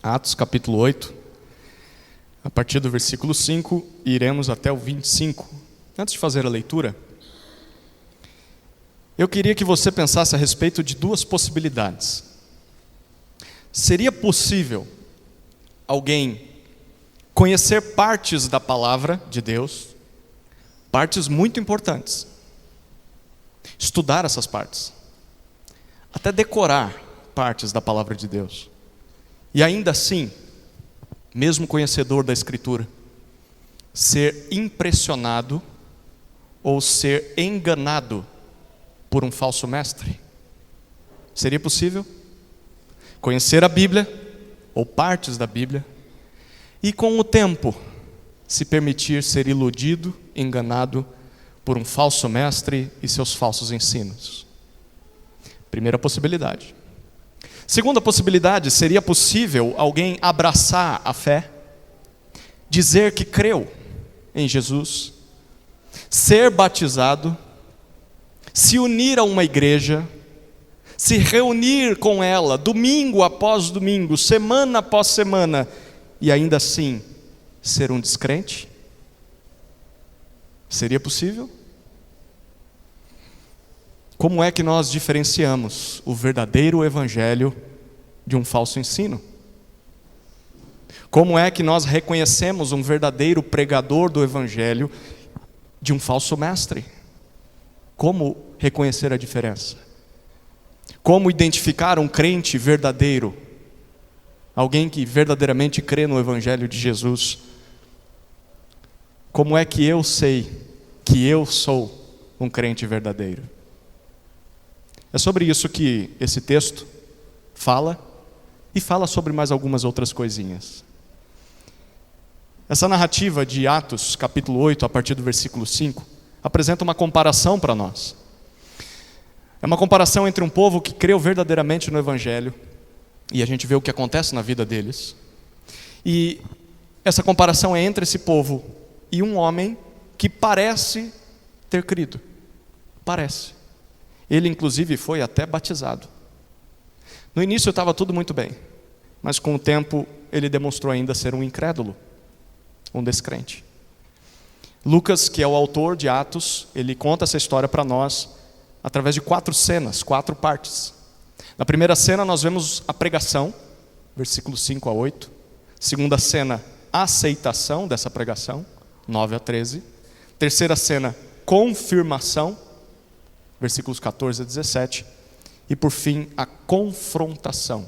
Atos capítulo 8, a partir do versículo 5, iremos até o 25. Antes de fazer a leitura, eu queria que você pensasse a respeito de duas possibilidades. Seria possível alguém conhecer partes da palavra de Deus, partes muito importantes, estudar essas partes, até decorar partes da palavra de Deus, e ainda assim, mesmo conhecedor da Escritura, ser impressionado ou ser enganado por um falso mestre? Seria possível conhecer a Bíblia ou partes da Bíblia e com o tempo se permitir ser iludido, enganado por um falso mestre e seus falsos ensinos? Primeira possibilidade. Segunda possibilidade, seria possível alguém abraçar a fé, dizer que creu em Jesus, ser batizado, se unir a uma igreja, se reunir com ela domingo após domingo, semana após semana, e ainda assim ser um descrente? Seria possível? Como é que nós diferenciamos o verdadeiro evangelho de um falso ensino? Como é que nós reconhecemos um verdadeiro pregador do evangelho de um falso mestre? Como reconhecer a diferença? Como identificar um crente verdadeiro? Alguém que verdadeiramente crê no evangelho de Jesus? Como é que eu sei que eu sou um crente verdadeiro? É sobre isso que esse texto fala, e fala sobre mais algumas outras coisinhas. Essa narrativa de Atos, capítulo 8, a partir do versículo 5, apresenta uma comparação para nós. É uma comparação entre um povo que creu verdadeiramente no Evangelho, e a gente vê o que acontece na vida deles. E essa comparação é entre esse povo e um homem que parece ter crido. Parece. Ele inclusive foi até batizado. No início estava tudo muito bem, mas com o tempo ele demonstrou ainda ser um incrédulo, um descrente. Lucas, que é o autor de Atos, ele conta essa história para nós através de 4 cenas, 4 partes. Na primeira cena nós vemos a pregação, versículos 5 a 8. Segunda cena, a aceitação dessa pregação, 9 a 13. Terceira cena, confirmação, versículos 14 a 17. E por fim, a confrontação,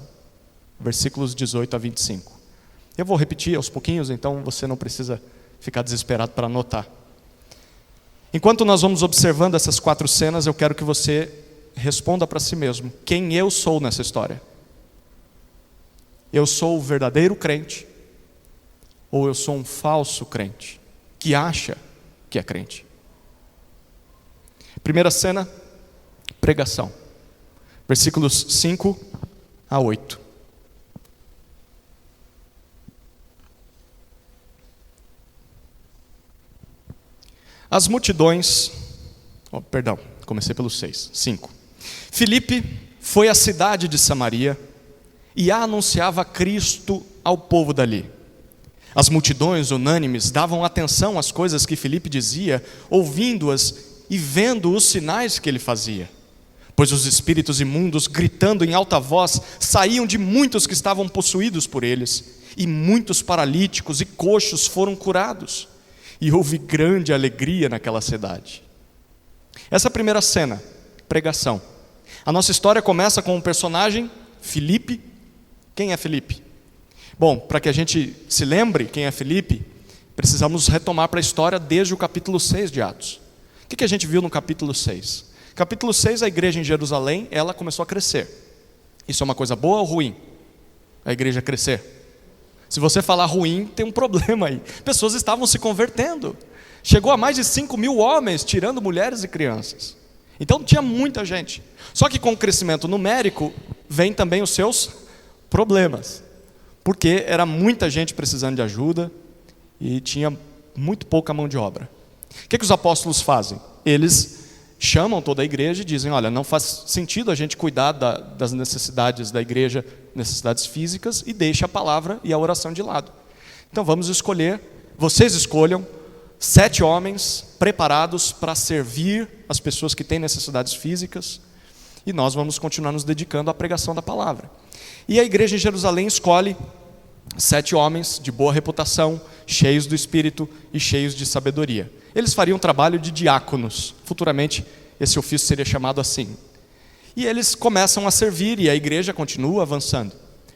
versículos 18 a 25. Eu vou repetir aos pouquinhos, então você não precisa ficar desesperado para anotar. Enquanto nós vamos observando essas 4 cenas, eu quero que você responda para si mesmo: quem eu sou nessa história? Eu sou o verdadeiro crente? Ou eu sou um falso crente, que acha que é crente? Primeira cena, pregação. Versículos 5 a 8. As multidões, comecei pelo 5. Filipe foi à cidade de Samaria e anunciava Cristo ao povo dali. As multidões unânimes davam atenção às coisas que Filipe dizia, ouvindo-as e vendo os sinais que ele fazia. Pois os espíritos imundos, gritando em alta voz, saíam de muitos que estavam possuídos por eles, e muitos paralíticos e coxos foram curados. E houve grande alegria naquela cidade. Essa é a primeira cena, pregação. A nossa história começa com um personagem, Filipe. Quem é Filipe? Bom, para que a gente se lembre quem é Filipe, precisamos retomar para a história desde o capítulo 6 de Atos. O que a gente viu no capítulo 6? Capítulo 6, a igreja em Jerusalém, ela começou a crescer. Isso é uma coisa boa ou ruim? A igreja crescer? Se você falar ruim, tem um problema aí. Pessoas estavam se convertendo. Chegou a mais de 5.000 homens, tirando mulheres e crianças. Então tinha muita gente. Só que com o crescimento numérico, vem também os seus problemas. Porque era muita gente precisando de ajuda e tinha muito pouca mão de obra. O que os apóstolos fazem? Eles chamam toda a igreja e dizem: olha, não faz sentido a gente cuidar das necessidades da igreja, necessidades físicas, e deixa a palavra e a oração de lado. Então vamos escolher, vocês escolham 7 homens preparados para servir as pessoas que têm necessidades físicas, e nós vamos continuar nos dedicando à pregação da palavra. E a igreja em Jerusalém escolhe 7 homens de boa reputação, cheios do Espírito e cheios de sabedoria. Eles fariam um trabalho de diáconos. Futuramente esse ofício seria chamado assim. E eles começam a servir e a igreja continua avançando.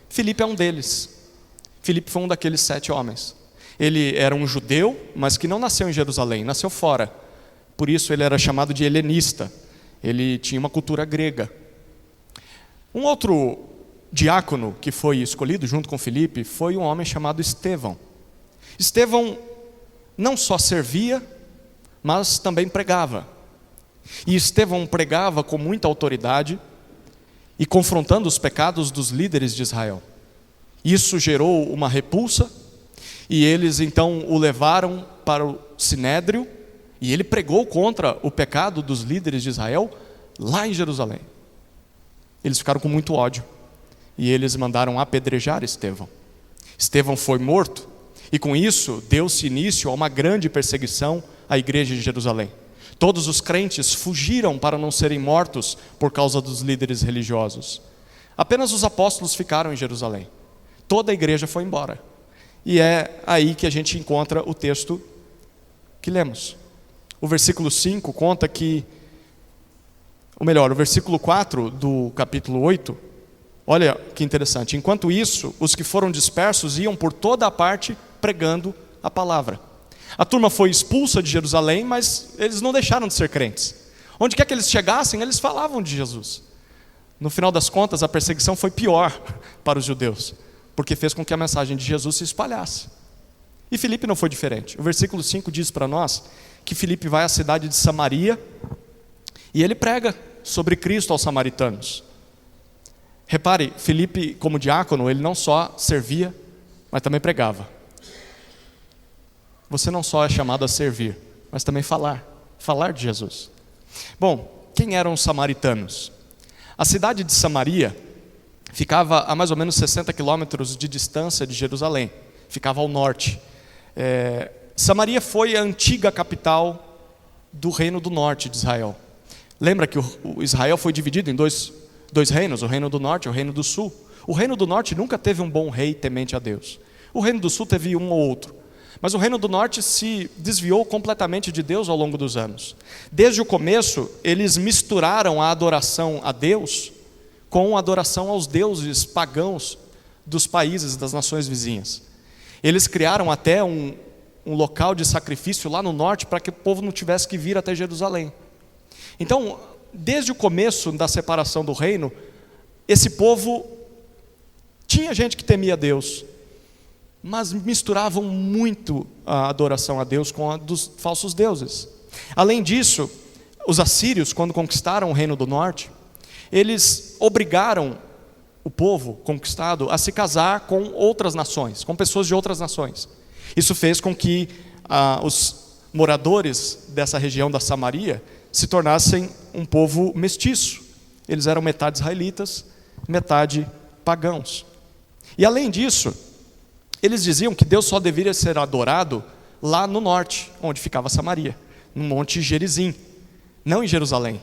Filipe é um deles. Filipe foi um daqueles 7 homens. Ele era um judeu, mas que não nasceu em Jerusalém, nasceu fora. Por isso ele era chamado de helenista. Ele tinha uma cultura grega. Um outro diácono que foi escolhido junto com Filipe foi um homem chamado Estevão. Estevão não só servia, mas também pregava. E Estevão pregava com muita autoridade e confrontando os pecados dos líderes de Israel. Isso gerou uma repulsa e eles então o levaram para o Sinédrio e ele pregou contra o pecado dos líderes de Israel lá em Jerusalém. Eles ficaram com muito ódio e eles mandaram apedrejar Estevão. Estevão foi morto e com isso deu-se início a uma grande perseguição à igreja de Jerusalém. Todos os crentes fugiram para não serem mortos por causa dos líderes religiosos. Apenas os apóstolos ficaram em Jerusalém. Toda a igreja foi embora. E é aí que a gente encontra o texto que lemos. O versículo 5 conta que, ou melhor, o versículo 4 do capítulo 8, olha que interessante. Enquanto isso, os que foram dispersos iam por toda a parte pregando a palavra. A turma foi expulsa de Jerusalém, mas eles não deixaram de ser crentes. Onde quer que eles chegassem, eles falavam de Jesus. No final das contas, a perseguição foi pior para os judeus, porque fez com que a mensagem de Jesus se espalhasse. E Filipe não foi diferente. O versículo 5 diz para nós que Filipe vai à cidade de Samaria e ele prega sobre Cristo aos samaritanos. Repare, Filipe, como diácono, ele não só servia, mas também pregava. Você não só é chamado a servir, mas também falar de Jesus. Bom, quem eram os samaritanos? A cidade de Samaria ficava a mais ou menos 60 quilômetros de distância de Jerusalém, ficava ao norte. Samaria foi a antiga capital do reino do norte de Israel. Lembra que o Israel foi dividido em dois reinos, o reino do norte e o reino do sul. O reino do norte nunca teve um bom rei temente a Deus. O reino do sul teve um ou outro. Mas o reino do norte se desviou completamente de Deus ao longo dos anos. Desde o começo, eles misturaram a adoração a Deus com a adoração aos deuses pagãos dos países, das nações vizinhas. Eles criaram até um local de sacrifício lá no norte para que o povo não tivesse que vir até Jerusalém. Então, desde o começo da separação do reino, esse povo tinha gente que temia Deus, mas misturavam muito a adoração a Deus com a dos falsos deuses. Além disso, os assírios, quando conquistaram o reino do norte, eles obrigaram o povo conquistado a se casar com outras nações, com pessoas de outras nações. Isso fez com que os moradores dessa região da Samaria se tornassem um povo mestiço. Eles eram metade israelitas, metade pagãos. E além disso, eles diziam que Deus só deveria ser adorado lá no norte, onde ficava Samaria, no Monte Gerizim, não em Jerusalém.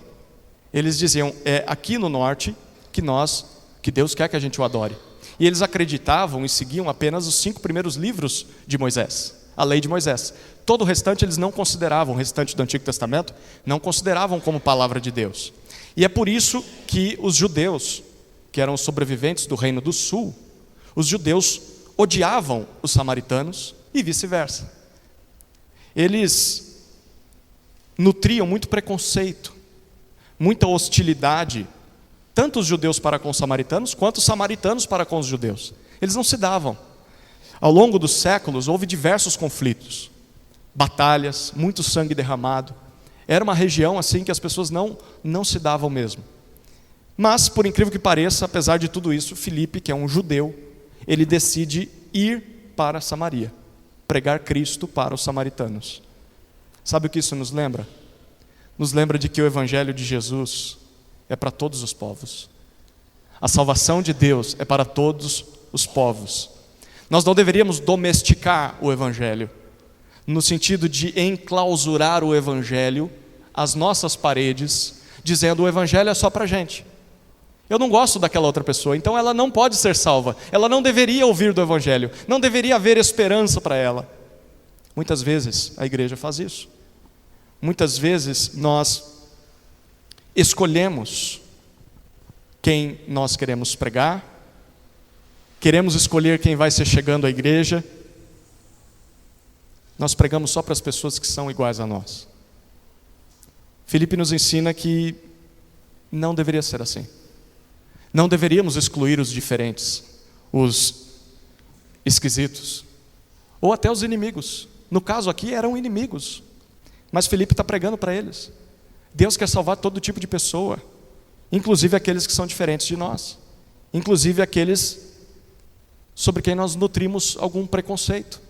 Eles diziam, é aqui no norte que Deus quer que a gente o adore. E eles acreditavam e seguiam apenas os 5 primeiros livros de Moisés, a lei de Moisés. Todo o restante eles não consideravam, o restante do Antigo Testamento, não consideravam como palavra de Deus. E é por isso que os judeus, que eram os sobreviventes do Reino do Sul, os judeus odiavam os samaritanos e vice-versa. Eles nutriam muito preconceito, muita hostilidade, tanto os judeus para com os samaritanos, quanto os samaritanos para com os judeus. Eles não se davam. Ao longo dos séculos, houve diversos conflitos, batalhas, muito sangue derramado. Era uma região assim que as pessoas não se davam mesmo. Mas, por incrível que pareça, apesar de tudo isso, Filipe, que é um judeu, ele decide ir para Samaria, pregar Cristo para os samaritanos. Sabe o que isso nos lembra? nos lembra de que o Evangelho de Jesus é para todos os povos. A salvação de Deus é para todos os povos. Nós não deveríamos domesticar o Evangelho, no sentido de enclausurar o Evangelho às nossas paredes, dizendo: o Evangelho é só para a gente. Eu não gosto daquela outra pessoa, então ela não pode ser salva. Ela não deveria ouvir do Evangelho. Não deveria haver esperança para ela. Muitas vezes a igreja faz isso. Muitas vezes nós escolhemos quem nós queremos pregar, queremos escolher quem vai ser chegando à igreja. Nós pregamos só para as pessoas que são iguais a nós. Filipe nos ensina que não deveria ser assim. Não deveríamos excluir os diferentes, os esquisitos, ou até os inimigos. No caso aqui eram inimigos, mas Filipe está pregando para eles. Deus quer salvar todo tipo de pessoa, inclusive aqueles que são diferentes de nós, inclusive aqueles sobre quem nós nutrimos algum preconceito.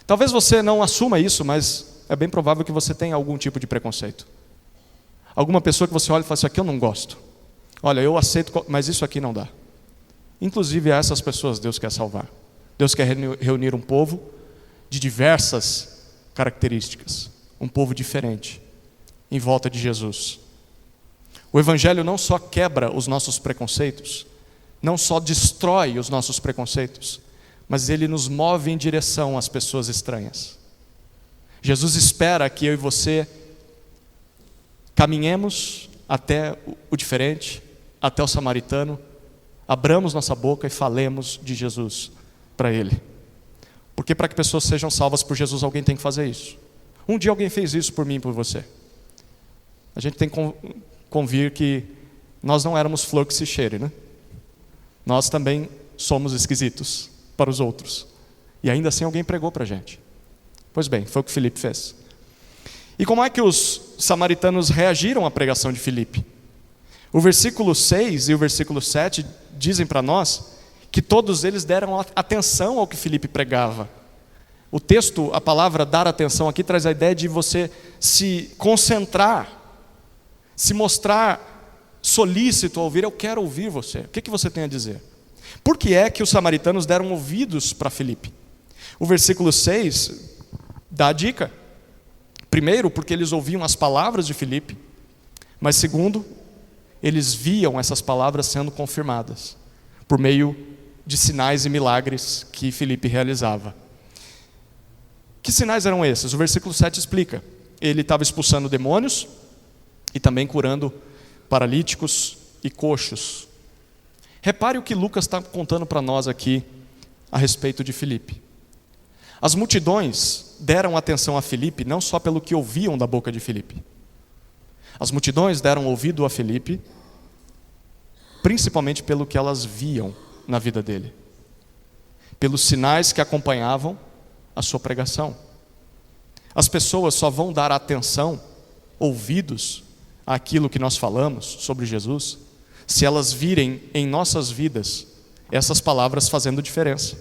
Talvez você não assuma isso, mas é bem provável que você tenha algum tipo de preconceito. Alguma pessoa que você olha e fala: isso aqui eu não gosto. Olha, eu aceito, mas isso aqui não dá. Inclusive a essas pessoas Deus quer salvar. Deus quer reunir um povo de diversas características, um povo diferente, em volta de Jesus. O Evangelho não só quebra os nossos preconceitos, não só destrói os nossos preconceitos, mas ele nos move em direção às pessoas estranhas. Jesus espera que eu e você caminhemos até o diferente, até o samaritano, abramos nossa boca e falemos de Jesus para ele. Porque para que pessoas sejam salvas por Jesus, alguém tem que fazer isso. Um dia alguém fez isso por mim e por você. A gente tem que convir que nós não éramos flor que se cheire, né? Nós também somos esquisitos para os outros. E ainda assim alguém pregou para a gente. Pois bem, foi o que Filipe fez. E como é que os samaritanos reagiram à pregação de Filipe? O versículo 6 e o versículo 7 dizem para nós que todos eles deram atenção ao que Filipe pregava. O texto, a palavra dar atenção aqui, traz a ideia de você se concentrar, se mostrar solícito a ouvir. Eu quero ouvir você. O que você tem a dizer? Por que é que os samaritanos deram ouvidos para Filipe? O versículo 6 dá a dica. Primeiro, porque eles ouviam as palavras de Filipe, mas segundo, eles viam essas palavras sendo confirmadas por meio de sinais e milagres que Filipe realizava. Que sinais eram esses? O versículo 7 explica. Ele estava expulsando demônios e também curando paralíticos e coxos. Repare o que Lucas está contando para nós aqui a respeito de Filipe. As multidões deram atenção a Filipe não só pelo que ouviam da boca de Filipe. As multidões deram ouvido a Filipe principalmente pelo que elas viam na vida dele, pelos sinais que acompanhavam a sua pregação. As pessoas só vão dar atenção, ouvidos àquilo que nós falamos sobre Jesus, se elas virem em nossas vidas essas palavras fazendo diferença.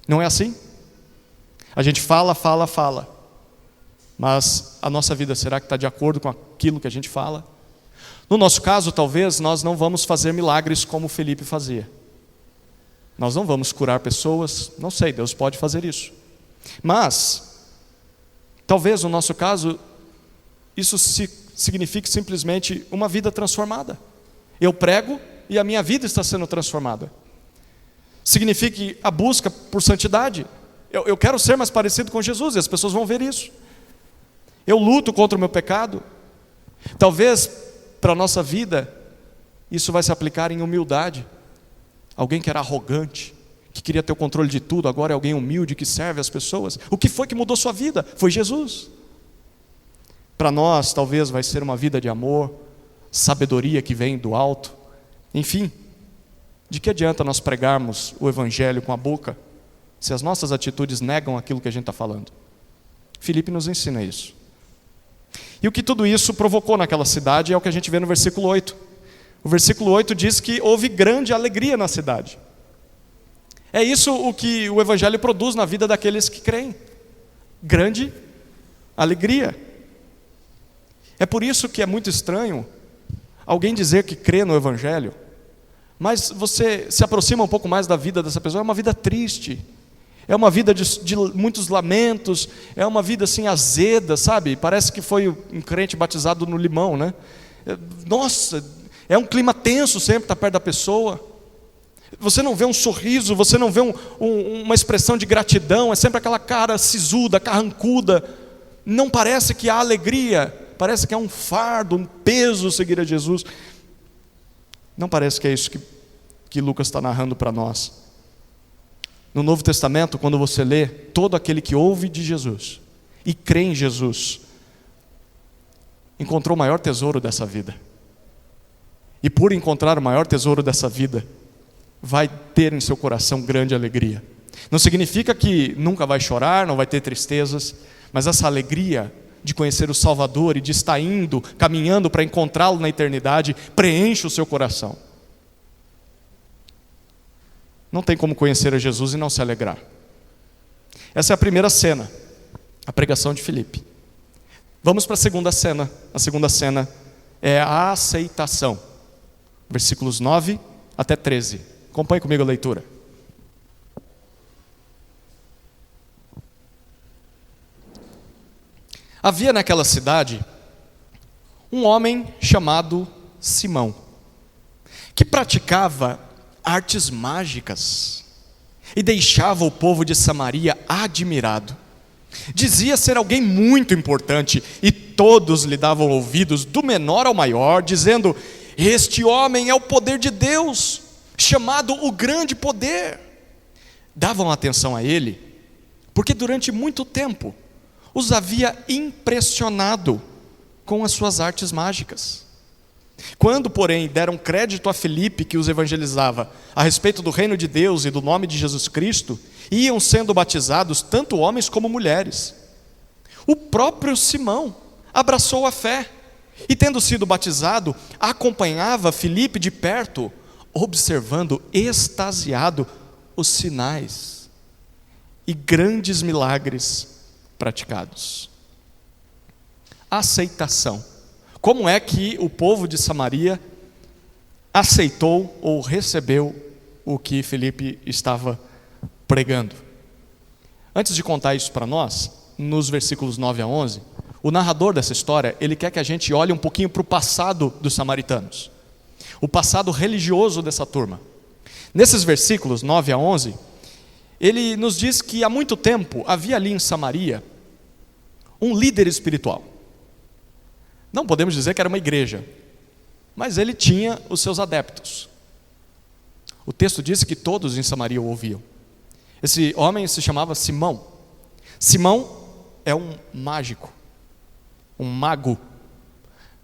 Não é assim? A gente fala, mas a nossa vida, será que está de acordo com aquilo que a gente fala? No nosso caso, talvez nós não vamos fazer milagres como Filipe fazia. Nós não vamos curar pessoas, não sei, Deus pode fazer isso. Mas, talvez no nosso caso, isso signifique simplesmente uma vida transformada. Eu prego e a minha vida está sendo transformada. Signifique a busca por santidade. Eu quero ser mais parecido com Jesus e as pessoas vão ver isso. Eu luto contra o meu pecado. Talvez para a nossa vida isso vai se aplicar em humildade. Alguém que era arrogante, que queria ter o controle de tudo, agora é alguém humilde que serve as pessoas. O que foi que mudou sua vida? Foi Jesus. Para nós talvez vai ser uma vida de amor, sabedoria que vem do alto. Enfim, de que adianta nós pregarmos o Evangelho com a boca se as nossas atitudes negam aquilo que a gente está falando? Filipe nos ensina isso. E o que tudo isso provocou naquela cidade é o que a gente vê no versículo 8. O versículo 8 diz que houve grande alegria na cidade. É isso o que o Evangelho produz na vida daqueles que creem. Grande alegria. É por isso que é muito estranho alguém dizer que crê no Evangelho, mas você se aproxima um pouco mais da vida dessa pessoa, é uma vida triste, é uma vida de muitos lamentos, é uma vida assim azeda, sabe? Parece que foi um crente batizado no limão, né? Nossa, é um clima tenso sempre estar perto da pessoa. Você não vê um sorriso, você não vê uma expressão de gratidão, é sempre aquela cara sisuda, carrancuda. Não parece que há alegria, parece que é um fardo, um peso seguir a Jesus. Não parece que é isso que Lucas está narrando para nós. No Novo Testamento, quando você lê, todo aquele que ouve de Jesus e crê em Jesus, encontrou o maior tesouro dessa vida. E por encontrar o maior tesouro dessa vida, vai ter em seu coração grande alegria. Não significa que nunca vai chorar, não vai ter tristezas, mas essa alegria de conhecer o Salvador e de estar indo, caminhando para encontrá-lo na eternidade, preenche o seu coração. Não tem como conhecer a Jesus e não se alegrar. Essa é a primeira cena, a pregação de Filipe. Vamos para a segunda cena. A segunda cena é a aceitação. Versículos 9 até 13. Acompanhe comigo a leitura. Havia naquela cidade um homem chamado Simão, que praticava artes mágicas e deixava o povo de Samaria admirado. Dizia ser alguém muito importante e todos lhe davam ouvidos, do menor ao maior, dizendo: este homem é o poder de Deus, chamado o grande poder. Davam atenção a ele, porque durante muito tempo os havia impressionado com as suas artes mágicas. Quando, porém, deram crédito a Filipe, que os evangelizava a respeito do reino de Deus e do nome de Jesus Cristo, iam sendo batizados tanto homens como mulheres. O próprio Simão abraçou a fé e, tendo sido batizado, acompanhava Filipe de perto, observando extasiado os sinais e grandes milagres praticados. Aceitação. Como é que o povo de Samaria aceitou ou recebeu o que Filipe estava pregando? Antes de contar isso para nós, nos versículos 9 a 11, o narrador dessa história, ele quer que a gente olhe um pouquinho para o passado dos samaritanos, o passado religioso dessa turma. Nesses versículos 9 a 11, ele nos diz que há muito tempo havia ali em Samaria um líder espiritual. Não podemos dizer que era uma igreja, mas ele tinha os seus adeptos. O texto diz que todos em Samaria o ouviam. Esse homem se chamava Simão. Simão é um mágico, um mago.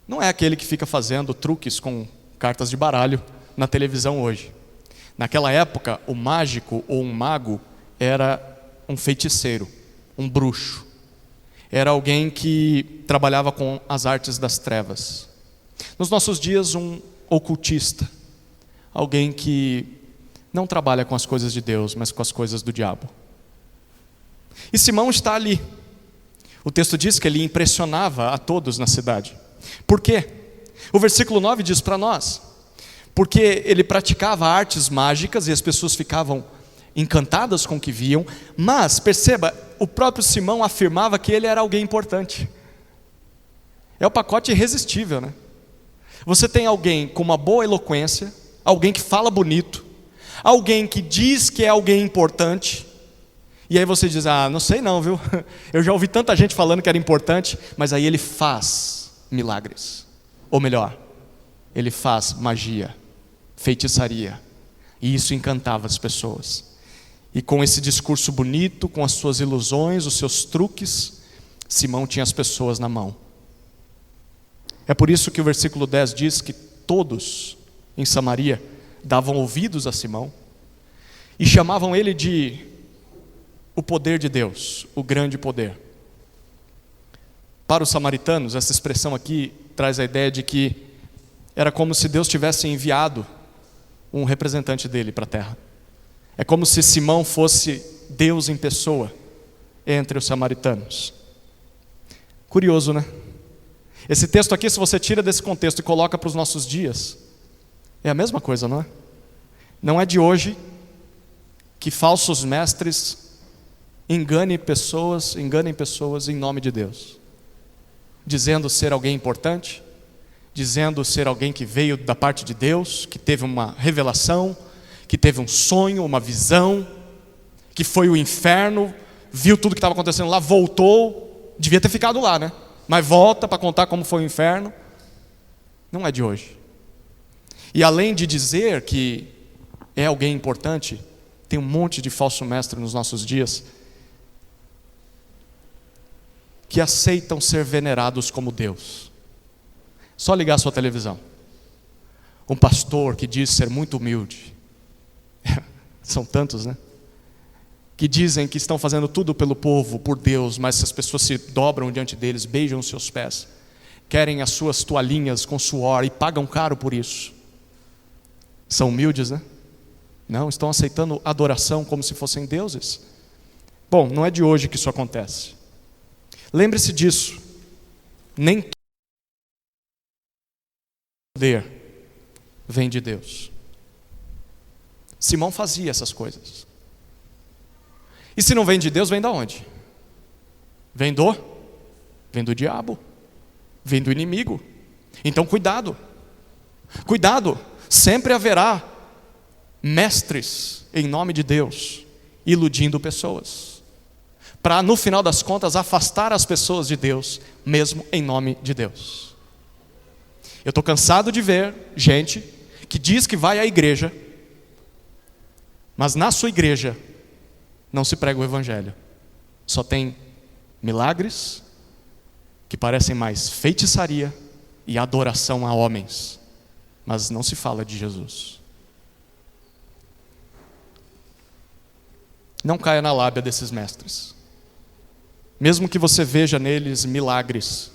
Não é aquele que fica fazendo truques com cartas de baralho na televisão hoje. Naquela época, o mágico ou um mago era um feiticeiro, um bruxo. Era alguém que trabalhava com as artes das trevas. Nos nossos dias, um ocultista, alguém que não trabalha com as coisas de Deus, mas com as coisas do diabo. E Simão está ali. O texto diz que ele impressionava a todos na cidade. Por quê? O versículo 9 diz para nós: porque ele praticava artes mágicas e as pessoas ficavam encantadas com o que viam, mas, perceba, o próprio Simão afirmava que ele era alguém importante. É o pacote irresistível, né? Você tem alguém com uma boa eloquência, alguém que fala bonito, alguém que diz que é alguém importante, e aí você diz: ah, não sei não, viu? Eu já ouvi tanta gente falando que era importante, mas aí ele faz milagres. Ou melhor, ele faz magia, feitiçaria, e isso encantava as pessoas. E com esse discurso bonito, com as suas ilusões, os seus truques, Simão tinha as pessoas na mão. É por isso que o versículo 10 diz que todos em Samaria davam ouvidos a Simão e chamavam ele de o poder de Deus, o grande poder. Para os samaritanos, essa expressão aqui traz a ideia de que era como se Deus tivesse enviado um representante dele para a terra. É como se Simão fosse Deus em pessoa entre os samaritanos. Curioso, né? Esse texto aqui, se você tira desse contexto e coloca para os nossos dias, é a mesma coisa, não é? Não é de hoje que falsos mestres enganem pessoas em nome de Deus, dizendo ser alguém importante, dizendo ser alguém que veio da parte de Deus, que teve uma revelação, que teve um sonho, uma visão, que foi o inferno, viu tudo que estava acontecendo lá, voltou, devia ter ficado lá, né? Mas volta para contar como foi o inferno. Não é de hoje. E além de dizer que é alguém importante, tem um monte de falso mestre nos nossos dias que aceitam ser venerados como Deus. Só ligar a sua televisão. Um pastor que diz ser muito humilde. São tantos, né? Que dizem que estão fazendo tudo pelo povo, por Deus, mas as pessoas se dobram diante deles, beijam os seus pés, querem as suas toalhinhas com suor e pagam caro por isso. São humildes, né? Não, estão aceitando adoração como se fossem deuses. Bom, não é de hoje que isso acontece. Lembre-se disso. Nem todo poder vem de Deus. Simão fazia essas coisas. E se não vem de Deus, vem da onde? Vem do diabo. Vem do inimigo. Então cuidado. Cuidado. Sempre haverá mestres em nome de Deus iludindo pessoas, para no final das contas afastar as pessoas de Deus, mesmo em nome de Deus. Eu estou cansado de ver gente que diz que vai à igreja, mas na sua igreja não se prega o evangelho. Só tem milagres que parecem mais feitiçaria e adoração a homens, mas não se fala de Jesus. Não caia na lábia desses mestres. Mesmo que você veja neles milagres,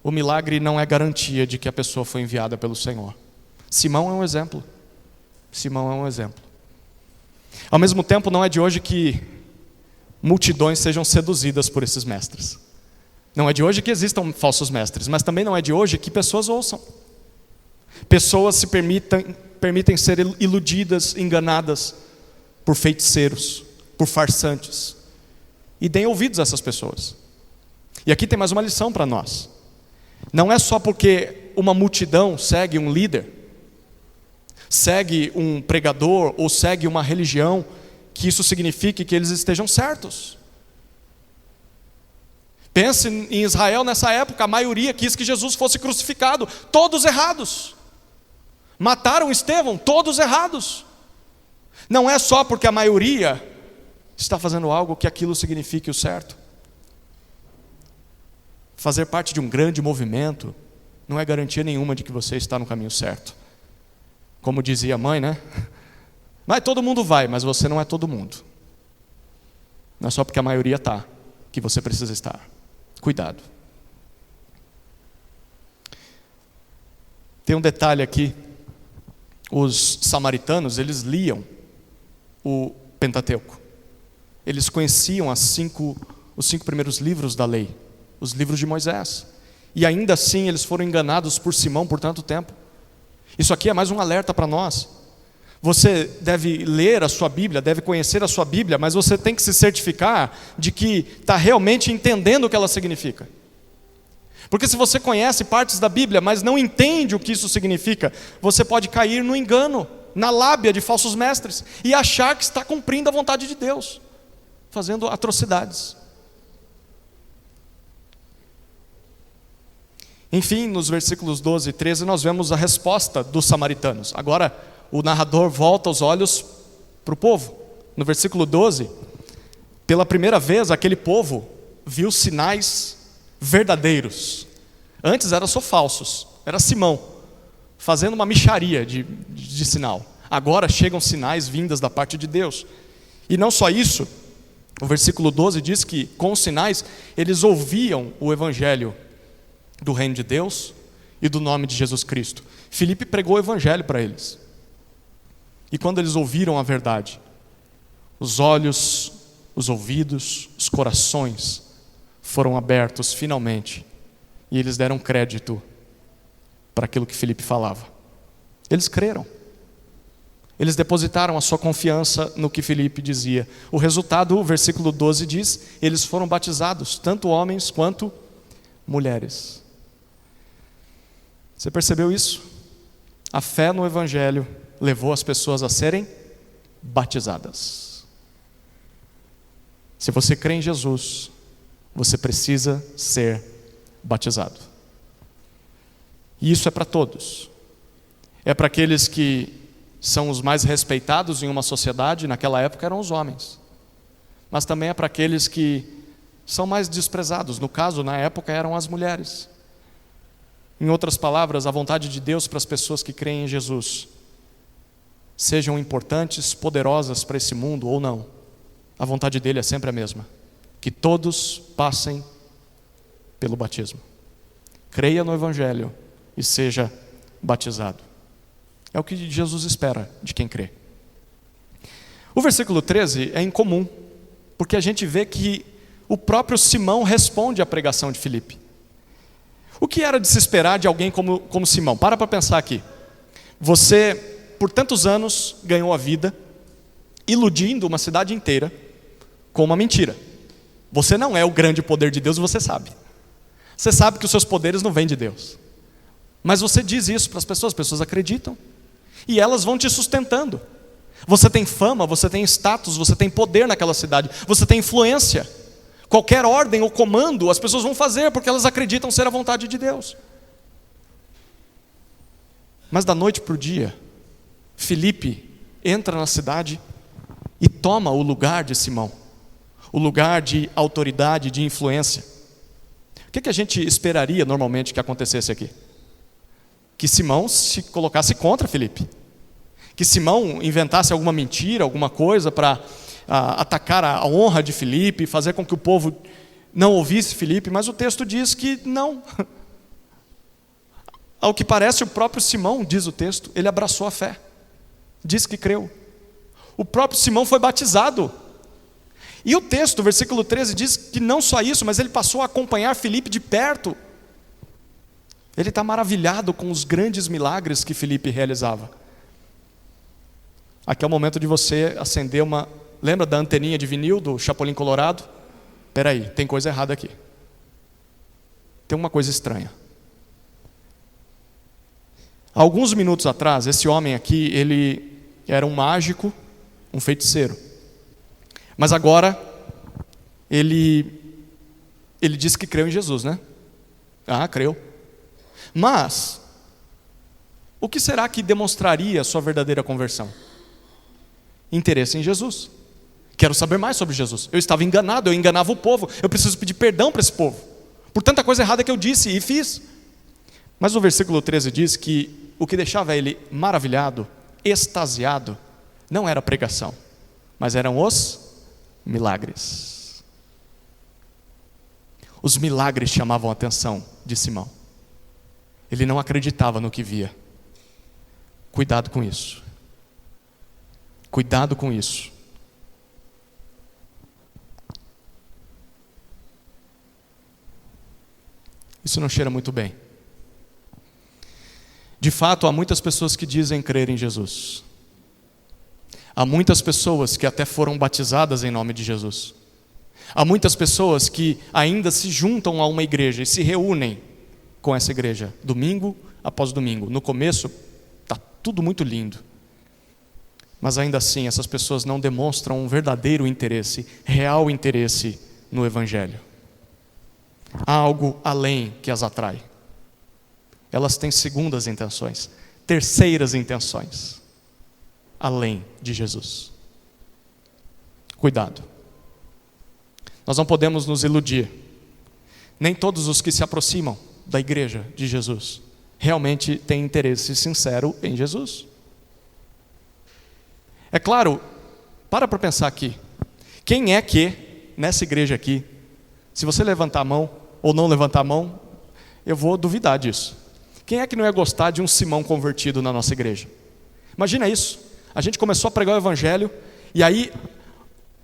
o milagre não é garantia de que a pessoa foi enviada pelo Senhor. Simão é um exemplo. Simão é um exemplo. Ao mesmo tempo, não é de hoje que multidões sejam seduzidas por esses mestres. Não é de hoje que existam falsos mestres, mas também não é de hoje que pessoas ouçam. Pessoas se permitem ser iludidas, enganadas por feiticeiros, por farsantes. E deem ouvidos a essas pessoas. E aqui tem mais uma lição para nós. Não é só porque uma multidão segue um líder, segue um pregador ou segue uma religião, que isso signifique que eles estejam certos. Pense em Israel nessa época, a maioria quis que Jesus fosse crucificado, todos errados. Mataram Estevão, todos errados. Não é só porque a maioria está fazendo algo que aquilo signifique o certo. Fazer parte de um grande movimento não é garantia nenhuma de que você está no caminho certo. Como dizia a mãe, né? Mas todo mundo vai, mas você não é todo mundo. Não é só porque a maioria está que você precisa estar. Cuidado. Tem um detalhe aqui. Os samaritanos, eles liam o Pentateuco. Eles conheciam os cinco primeiros livros da lei, os livros de Moisés. E ainda assim eles foram enganados por Simão por tanto tempo. Isso aqui é mais um alerta para nós. Você deve ler a sua Bíblia, deve conhecer a sua Bíblia, mas você tem que se certificar de que está realmente entendendo o que ela significa. Porque se você conhece partes da Bíblia, mas não entende o que isso significa, você pode cair no engano, na lábia de falsos mestres, e achar que está cumprindo a vontade de Deus, fazendo atrocidades. Enfim, nos versículos 12 e 13, nós vemos a resposta dos samaritanos. Agora, o narrador volta os olhos para o povo. No versículo 12, pela primeira vez, aquele povo viu sinais verdadeiros. Antes eram só falsos. Era Simão, fazendo uma mixaria de sinal. Agora chegam sinais vindas da parte de Deus. E não só isso, o versículo 12 diz que com os sinais, eles ouviam o evangelho do reino de Deus e do nome de Jesus Cristo. Filipe pregou o evangelho para eles. E quando eles ouviram a verdade, os olhos, os ouvidos, os corações foram abertos finalmente. e eles deram crédito para aquilo que Filipe falava. Eles creram. Eles depositaram a sua confiança no que Filipe dizia. O resultado, o versículo 12 diz, eles foram batizados, tanto homens quanto mulheres. Você percebeu isso? A fé no Evangelho levou as pessoas a serem batizadas. Se você crê em Jesus, você precisa ser batizado. E isso é para todos. É para aqueles que são os mais respeitados em uma sociedade, naquela época eram os homens. Mas também é para aqueles que são mais desprezados, no caso, na época, eram as mulheres. Em outras palavras, a vontade de Deus para as pessoas que creem em Jesus, sejam importantes, poderosas para esse mundo ou não, a vontade dele é sempre a mesma: que todos passem pelo batismo. Creia no Evangelho e seja batizado. É o que Jesus espera de quem crê. O versículo 13 é incomum, porque a gente vê que o próprio Simão responde à pregação de Filipe. O que era de se esperar de alguém como Simão? Para pensar aqui. Você, por tantos anos, ganhou a vida iludindo uma cidade inteira com uma mentira. Você não é o grande poder de Deus, você sabe. Você sabe que os seus poderes não vêm de Deus. Mas você diz isso para as pessoas acreditam. E elas vão te sustentando. Você tem fama, você tem status, você tem poder naquela cidade, você tem influência. Qualquer ordem ou comando as pessoas vão fazer porque elas acreditam ser a vontade de Deus. Mas da noite para o dia, Filipe entra na cidade e toma o lugar de Simão, o lugar de autoridade, de influência. O que a gente esperaria normalmente que acontecesse aqui? Que Simão se colocasse contra Filipe, que Simão inventasse alguma mentira, alguma coisa para atacar a honra de Filipe, fazer com que o povo não ouvisse Filipe, mas o texto diz que não. Ao que parece, o próprio Simão, diz o texto, ele abraçou a fé, diz que creu. O próprio Simão foi batizado. E o texto, o versículo 13, diz que não só isso, mas ele passou a acompanhar Filipe de perto. Ele está maravilhado com os grandes milagres que Filipe realizava. Aqui é o momento de você acender uma... Lembra da anteninha de vinil do Chapolin Colorado? Espera aí, tem coisa errada aqui. Tem uma coisa estranha. Há alguns minutos atrás, esse homem aqui, ele era um mágico, um feiticeiro. Mas agora, ele disse que creu em Jesus, né? Ah, creu. Mas, o que será que demonstraria a sua verdadeira conversão? Interesse em Jesus. Quero saber mais sobre Jesus. Eu estava enganado, eu enganava o povo. Eu preciso pedir perdão para esse povo por tanta coisa errada que eu disse e fiz. Mas o versículo 13 diz que o que deixava ele maravilhado, extasiado, não era a pregação, mas eram os milagres. Os milagres chamavam a atenção de Simão. Ele não acreditava no que via. Cuidado com isso. Cuidado com isso. Isso não cheira muito bem. De fato, há muitas pessoas que dizem crer em Jesus. Há muitas pessoas que até foram batizadas em nome de Jesus. Há muitas pessoas que ainda se juntam a uma igreja e se reúnem com essa igreja, domingo após domingo. No começo, está tudo muito lindo. Mas ainda assim, essas pessoas não demonstram um verdadeiro interesse, real interesse no Evangelho. Há algo além que as atrai. Elas têm segundas intenções, terceiras intenções, além de Jesus. Cuidado. Nós não podemos nos iludir. Nem todos os que se aproximam da igreja de Jesus realmente têm interesse sincero em Jesus. É claro, para pensar aqui. Quem é que, nessa igreja aqui, se você levantar a mão ou não levantar a mão, eu vou duvidar disso. Quem é que não ia gostar de um Simão convertido na nossa igreja? Imagina isso. A gente começou a pregar o Evangelho e aí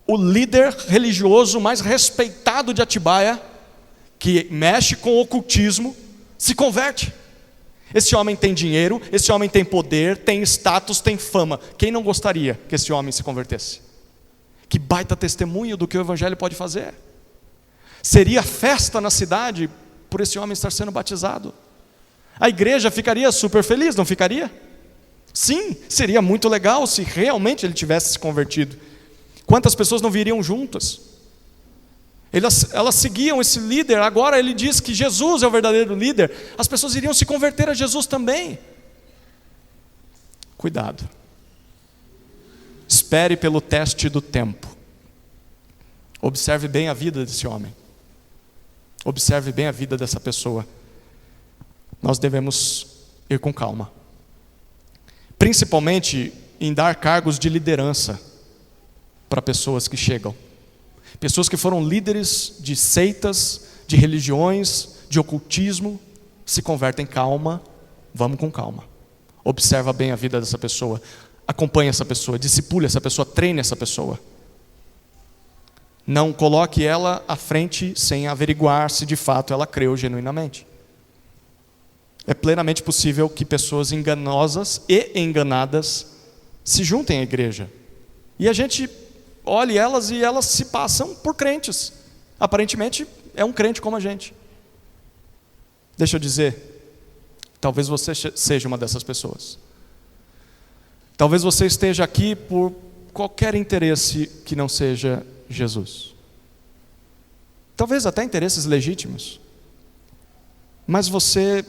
o líder religioso mais respeitado de Atibaia que mexe com o ocultismo, se converte. Esse homem tem dinheiro, esse homem tem poder, tem status, tem fama. Quem não gostaria que esse homem se convertesse? Que baita testemunho do que o evangelho pode fazer. Seria festa na cidade por esse homem estar sendo batizado. A igreja ficaria super feliz, não ficaria? Sim, seria muito legal se realmente ele tivesse se convertido. Quantas pessoas não viriam juntas? Elas seguiam esse líder, agora ele diz que Jesus é o verdadeiro líder. As pessoas iriam se converter a Jesus também. Cuidado. Espere pelo teste do tempo. Observe bem a vida desse homem. Observe bem a vida dessa pessoa. Nós devemos ir com calma. Principalmente em dar cargos de liderança para pessoas que chegam. Pessoas que foram líderes de seitas, de religiões, de ocultismo, se convertem. Calma, vamos com calma. Observa bem a vida dessa pessoa, acompanhe essa pessoa, discipule essa pessoa, treine essa pessoa. Não coloque ela à frente sem averiguar se de fato ela creu genuinamente. É plenamente possível que pessoas enganosas e enganadas se juntem à igreja. E a gente olhe elas e elas se passam por crentes. Aparentemente é um crente como a gente. Deixa eu dizer, talvez você seja uma dessas pessoas. Talvez você esteja aqui por qualquer interesse que não seja Jesus. Talvez até interesses legítimos. Mas você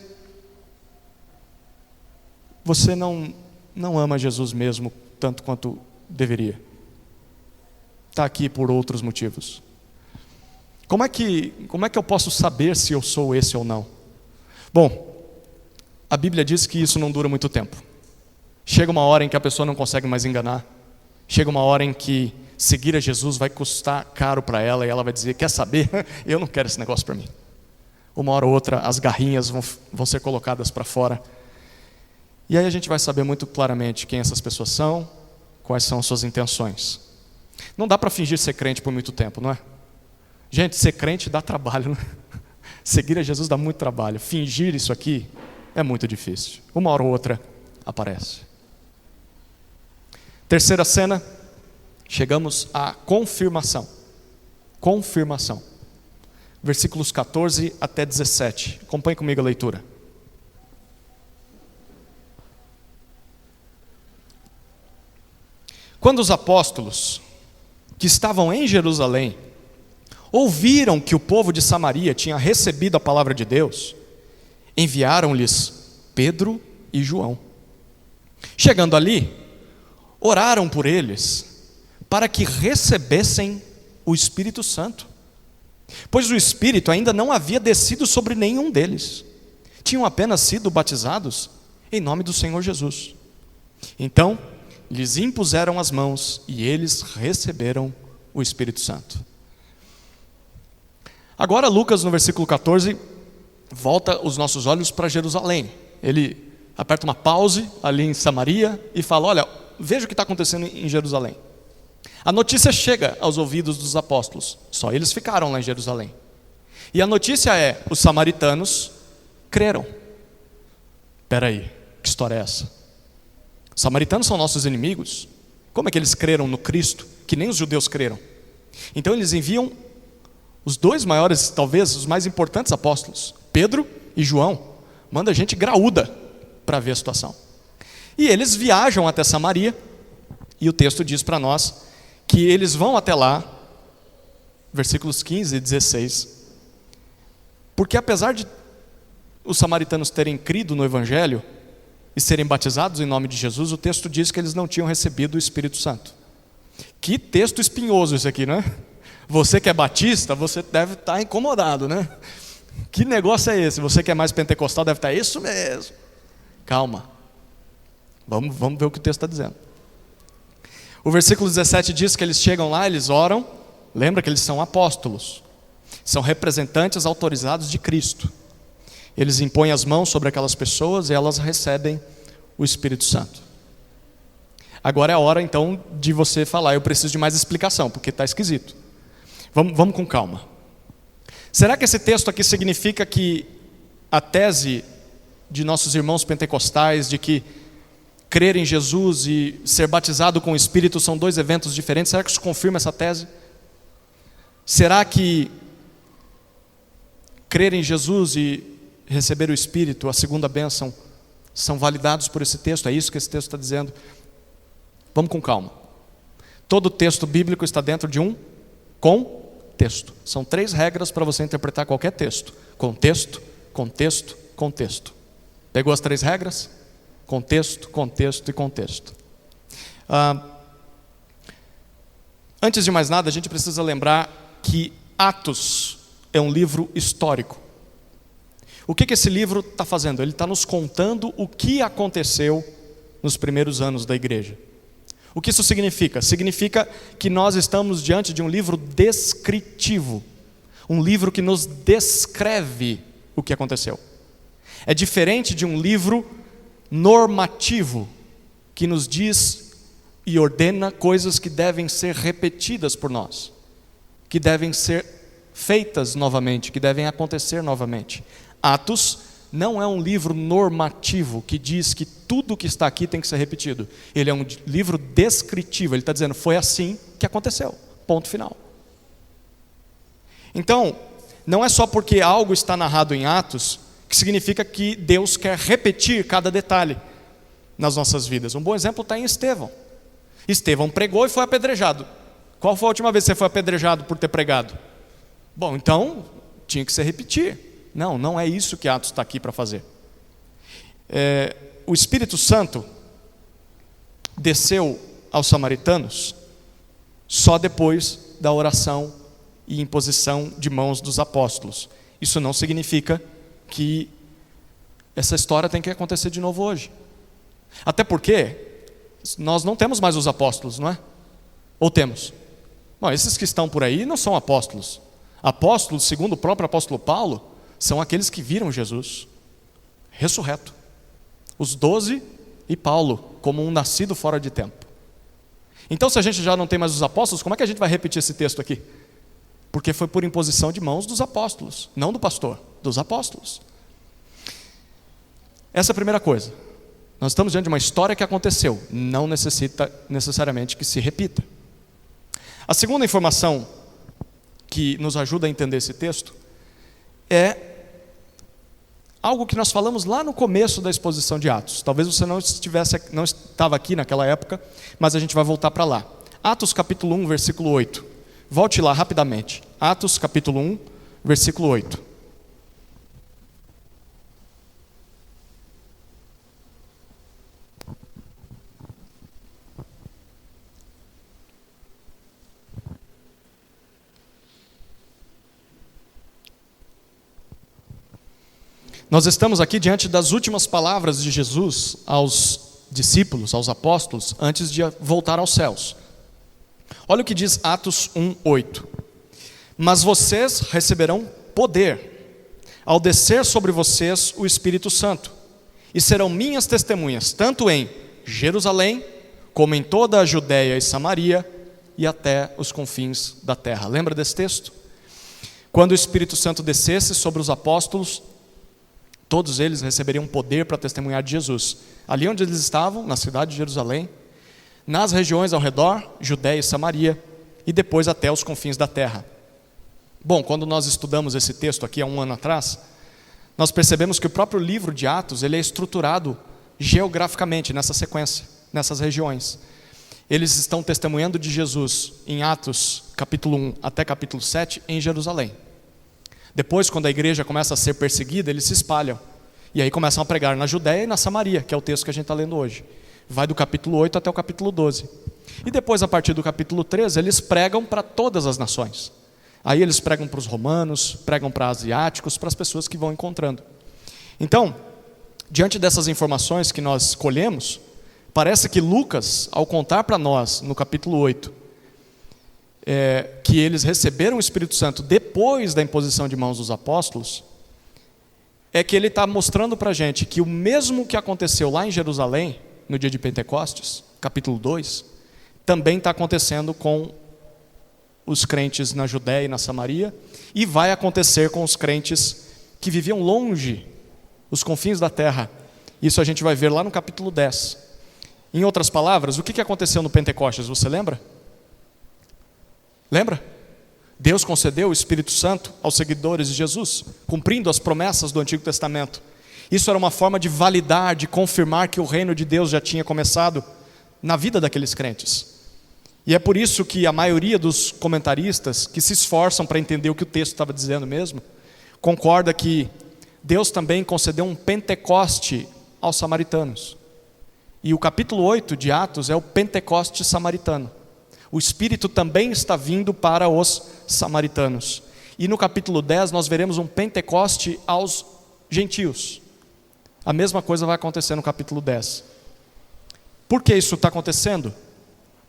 não ama Jesus mesmo tanto quanto deveria. Está aqui por outros motivos. Como é que eu posso saber se eu sou esse ou não? Bom, a Bíblia diz que isso não dura muito tempo. Chega uma hora em que a pessoa não consegue mais enganar. Chega uma hora em que seguir a Jesus vai custar caro para ela, e ela vai dizer, quer saber? Eu não quero esse negócio para mim. Uma hora ou outra as garrinhas vão ser colocadas para fora. E aí a gente vai saber muito claramente quem essas pessoas são, quais são as suas intenções. Não dá para fingir ser crente por muito tempo, não é? Gente, ser crente dá trabalho, né? Seguir a Jesus dá muito trabalho. Fingir isso aqui é muito difícil. Uma hora ou outra aparece. Terceira cena, chegamos à confirmação. Confirmação. Versículos 14 até 17. Acompanhe comigo a leitura. Quando os apóstolos que estavam em Jerusalém ouviram que o povo de Samaria tinha recebido a palavra de Deus, enviaram-lhes Pedro e João. Chegando ali, oraram por eles para que recebessem o Espírito Santo, pois o Espírito ainda não havia descido sobre nenhum deles. Tinham apenas sido batizados em nome do Senhor Jesus. Então lhes impuseram as mãos e eles receberam o Espírito Santo. Agora Lucas, no versículo 14, volta os nossos olhos para Jerusalém. Ele aperta uma pause ali em Samaria e fala, olha, veja o que está acontecendo em Jerusalém. A notícia chega aos ouvidos dos apóstolos, só eles ficaram lá em Jerusalém. E a notícia é, os samaritanos creram. Espera aí, que história é essa? Os samaritanos são nossos inimigos. Como é que eles creram no Cristo, que nem os judeus creram? Então eles enviam os dois maiores, talvez os mais importantes apóstolos, Pedro e João. Manda gente graúda para ver a situação. E eles viajam até Samaria, e o texto diz para nós que eles vão até lá, versículos 15 e 16, porque apesar de os samaritanos terem crido no Evangelho e serem batizados em nome de Jesus, o texto diz que eles não tinham recebido o Espírito Santo. Que texto espinhoso esse aqui, né? Você que é batista, você deve estar incomodado, né? Que negócio é esse? Você que é mais pentecostal deve estar, isso mesmo. Calma. Vamos ver o que o texto está dizendo. O versículo 17 diz que eles chegam lá, eles oram. Lembra que eles são apóstolos. São representantes autorizados de Cristo. Eles impõem as mãos sobre aquelas pessoas e elas recebem o Espírito Santo. Agora é a hora então de você falar, eu preciso de mais explicação, porque está esquisito. Vamos com calma. Será que esse texto aqui significa que a tese de nossos irmãos pentecostais de que crer em Jesus e ser batizado com o Espírito são dois eventos diferentes? Será que isso confirma essa tese? Será que crer em Jesus e receber o Espírito, a segunda bênção, são validados por esse texto? É isso que esse texto está dizendo? Vamos com calma. Todo texto bíblico está dentro de um contexto. São 3 regras para você interpretar qualquer texto: contexto, contexto, contexto. Pegou as 3 regras? Contexto, contexto e contexto. Antes de mais nada, a gente precisa lembrar que Atos é um livro histórico. O que esse livro está fazendo? Ele está nos contando o que aconteceu nos primeiros anos da igreja. O que isso significa? Significa que nós estamos diante de um livro descritivo, um livro que nos descreve o que aconteceu. É diferente de um livro normativo, que nos diz e ordena coisas que devem ser repetidas por nós, que devem ser feitas novamente, que devem acontecer novamente. Atos não é um livro normativo que diz que tudo que está aqui tem que ser repetido. Ele é um livro descritivo. Ele está dizendo, foi assim que aconteceu, ponto final. Então, não é só porque algo está narrado em Atos que significa que Deus quer repetir cada detalhe nas nossas vidas. Um bom exemplo está em Estevão. Estevão pregou e foi apedrejado. Qual foi a última vez que você foi apedrejado por ter pregado? Bom, então tinha que se repetir. Não, não é isso que Atos está aqui para fazer. O Espírito Santo desceu aos samaritanos só depois da oração e imposição de mãos dos apóstolos. Isso não significa que essa história tem que acontecer de novo hoje. Até porque nós não temos mais os apóstolos, não é? Ou temos? Bom, esses que estão por aí não são apóstolos. Apóstolos, segundo o próprio apóstolo Paulo, são aqueles que viram Jesus ressurreto. Os 12 e Paulo, como um nascido fora de tempo. Então, se a gente já não tem mais os apóstolos, como é que a gente vai repetir esse texto aqui? Porque foi por imposição de mãos dos apóstolos, não do pastor, dos apóstolos. Essa é a primeira coisa. Nós estamos diante de uma história que aconteceu, não necessita necessariamente que se repita. A segunda informação que nos ajuda a entender esse texto é algo que nós falamos lá no começo da exposição de Atos. Talvez você não estava aqui naquela época, mas a gente vai voltar para lá. Atos capítulo 1, versículo 8. Volte lá rapidamente. Atos capítulo 1, versículo 8. Nós estamos aqui diante das últimas palavras de Jesus aos discípulos, aos apóstolos, antes de voltar aos céus. Olha o que diz Atos 1:8. Mas vocês receberão poder ao descer sobre vocês o Espírito Santo, e serão minhas testemunhas, tanto em Jerusalém, como em toda a Judéia e Samaria, e até os confins da terra. Lembra desse texto? Quando o Espírito Santo descesse sobre os apóstolos, todos eles receberiam poder para testemunhar de Jesus. Ali onde eles estavam, na cidade de Jerusalém, nas regiões ao redor, Judéia e Samaria, e depois até os confins da terra. Bom, quando nós estudamos esse texto aqui há um ano atrás, nós percebemos que o próprio livro de Atos, ele é estruturado geograficamente nessa sequência, nessas regiões. Eles estão testemunhando de Jesus em Atos capítulo 1 até capítulo 7 em Jerusalém. Depois, quando a igreja começa a ser perseguida, eles se espalham. E aí começam a pregar na Judéia e na Samaria, que é o texto que a gente está lendo hoje. Vai do capítulo 8 até o capítulo 12. E depois, a partir do capítulo 13, eles pregam para todas as nações. Aí eles pregam para os romanos, pregam para asiáticos, para as pessoas que vão encontrando. Então, diante dessas informações que nós colhemos, parece que Lucas, ao contar para nós, no capítulo 8, que eles receberam o Espírito Santo depois da imposição de mãos dos apóstolos, é que ele está mostrando para a gente que o mesmo que aconteceu lá em Jerusalém, no dia de Pentecostes, capítulo 2, também está acontecendo com os crentes na Judéia e na Samaria, e vai acontecer com os crentes que viviam longe, os confins da terra. Isso a gente vai ver lá no capítulo 10. Em outras palavras, o que aconteceu no Pentecostes, você lembra? Lembra? Deus concedeu o Espírito Santo aos seguidores de Jesus, cumprindo as promessas do Antigo Testamento. Isso era uma forma de validar, de confirmar que o reino de Deus já tinha começado na vida daqueles crentes. E é por isso que a maioria dos comentaristas que se esforçam para entender o que o texto estava dizendo mesmo, concorda que Deus também concedeu um Pentecoste aos samaritanos. E o capítulo 8 de Atos é o Pentecoste samaritano. O Espírito também está vindo para os samaritanos. E no capítulo 10 nós veremos um Pentecoste aos gentios. A mesma coisa vai acontecer no capítulo 10. Por que isso está acontecendo?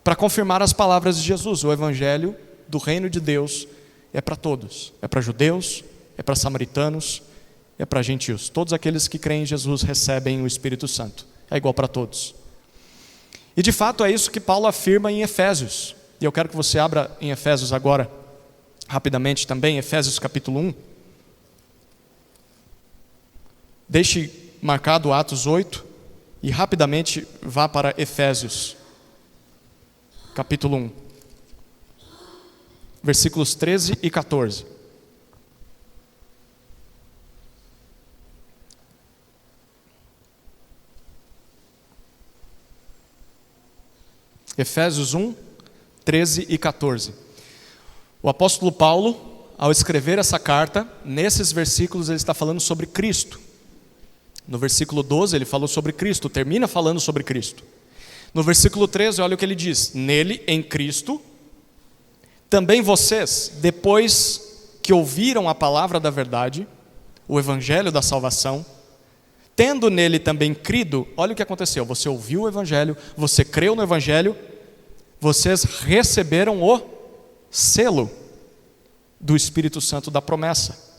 Para confirmar as palavras de Jesus. O Evangelho do reino de Deus é para todos. É para judeus, é para samaritanos, é para gentios. Todos aqueles que creem em Jesus recebem o Espírito Santo. É igual para todos. E de fato é isso que Paulo afirma em Efésios. E eu quero que você abra em Efésios agora, rapidamente também, Efésios capítulo 1. Deixe marcado Atos 8 e rapidamente vá para Efésios capítulo 1. Versículos 13 e 14. Efésios 1, 13 e 14. O apóstolo Paulo, ao escrever essa carta, nesses versículos ele está falando sobre Cristo. No versículo 12 ele falou sobre Cristo, termina falando sobre Cristo. No versículo 13, olha o que ele diz: nele, em Cristo, também vocês, depois que ouviram a palavra da verdade, o evangelho da salvação, tendo nele também crido, olha o que aconteceu, você ouviu o evangelho, você creu no evangelho, vocês receberam o selo do Espírito Santo da promessa.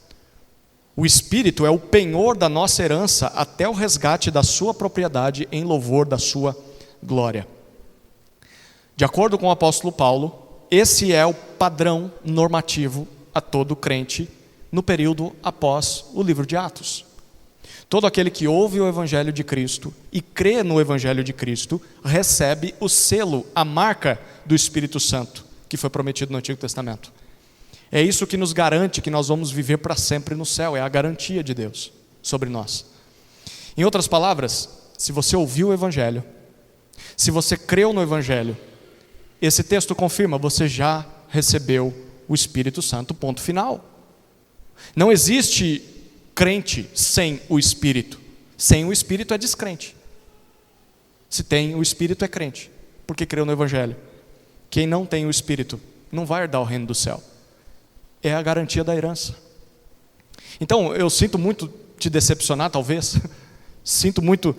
O Espírito é o penhor da nossa herança até o resgate da sua propriedade em louvor da sua glória. De acordo com o apóstolo Paulo, esse é o padrão normativo a todo crente no período após o livro de Atos. Todo aquele que ouve o Evangelho de Cristo e crê no Evangelho de Cristo recebe o selo, a marca do Espírito Santo que foi prometido no Antigo Testamento. É isso que nos garante que nós vamos viver para sempre no céu, é a garantia de Deus sobre nós. Em outras palavras, se você ouviu o Evangelho, se você creu no Evangelho, esse texto confirma, você já recebeu o Espírito Santo, ponto final. Não existe crente sem o Espírito. Sem o Espírito é descrente. Se tem o Espírito é crente, porque creu no Evangelho. Quem não tem o Espírito não vai herdar o reino do céu. É a garantia da herança. Então, eu sinto muito te decepcionar, talvez. Sinto muito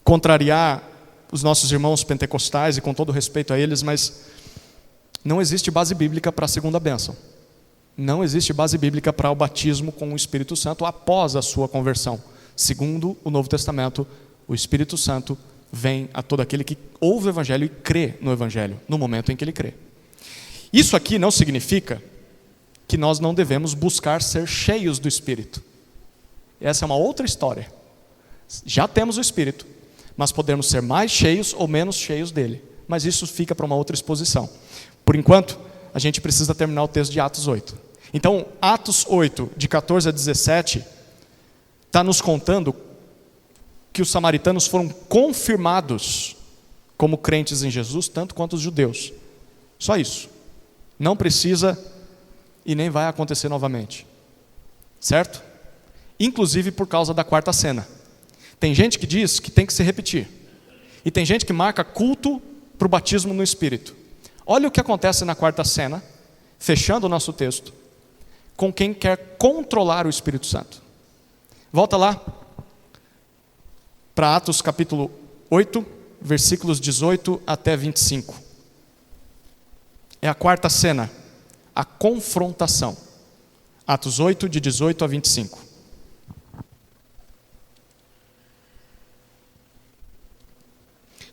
contrariar os nossos irmãos pentecostais, e com todo respeito a eles, mas não existe base bíblica para a segunda bênção. Não existe base bíblica para o batismo com o Espírito Santo após a sua conversão. Segundo o Novo Testamento, o Espírito Santo vem a todo aquele que ouve o Evangelho e crê no Evangelho, no momento em que ele crê. Isso aqui não significa que nós não devemos buscar ser cheios do Espírito. Essa é uma outra história. Já temos o Espírito, mas podemos ser mais cheios ou menos cheios dele. Mas isso fica para uma outra exposição. Por enquanto, a gente precisa terminar o texto de Atos 8. Então, Atos 8, de 14 a 17, está nos contando que os samaritanos foram confirmados como crentes em Jesus, tanto quanto os judeus. Só isso. Não precisa e nem vai acontecer novamente. Certo? Inclusive por causa da quarta cena. Tem gente que diz que tem que se repetir. E tem gente que marca culto para o batismo no Espírito. Olha o que acontece na quarta cena, fechando o nosso texto, com quem quer controlar o Espírito Santo. Volta lá para Atos capítulo 8, versículos 18 até 25. É a quarta cena, a confrontação. Atos 8, de 18 a 25.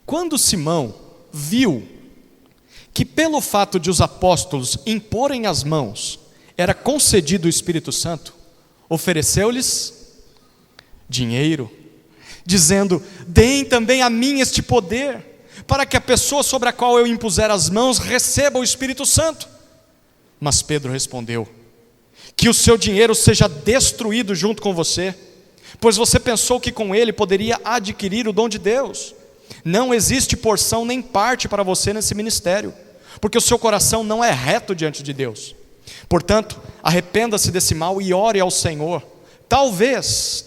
Quando Simão viu que pelo fato de os apóstolos imporem as mãos, era concedido o Espírito Santo, ofereceu-lhes dinheiro, dizendo: deem também a mim este poder, para que a pessoa sobre a qual eu impuser as mãos receba o Espírito Santo. Mas Pedro respondeu: que o seu dinheiro seja destruído junto com você, pois você pensou que com ele poderia adquirir o dom de Deus. Não existe porção nem parte para você nesse ministério, porque o seu coração não é reto diante de Deus. Portanto, arrependa-se desse mal e ore ao Senhor. Talvez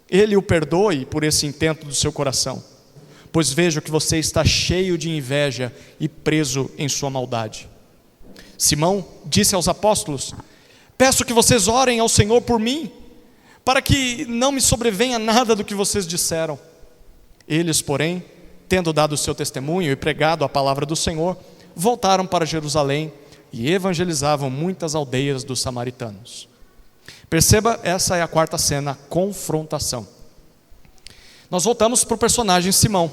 Ele o perdoe por esse intento do seu coração, pois vejo que você está cheio de inveja e preso em sua maldade. Simão disse aos apóstolos: peço que vocês orem ao Senhor por mim, para que não me sobrevenha nada do que vocês disseram. Eles, porém, tendo dado o seu testemunho e pregado a palavra do Senhor, voltaram para Jerusalém e evangelizavam muitas aldeias dos samaritanos. Perceba, essa é a quarta cena, confrontação. Nós voltamos para o personagem Simão.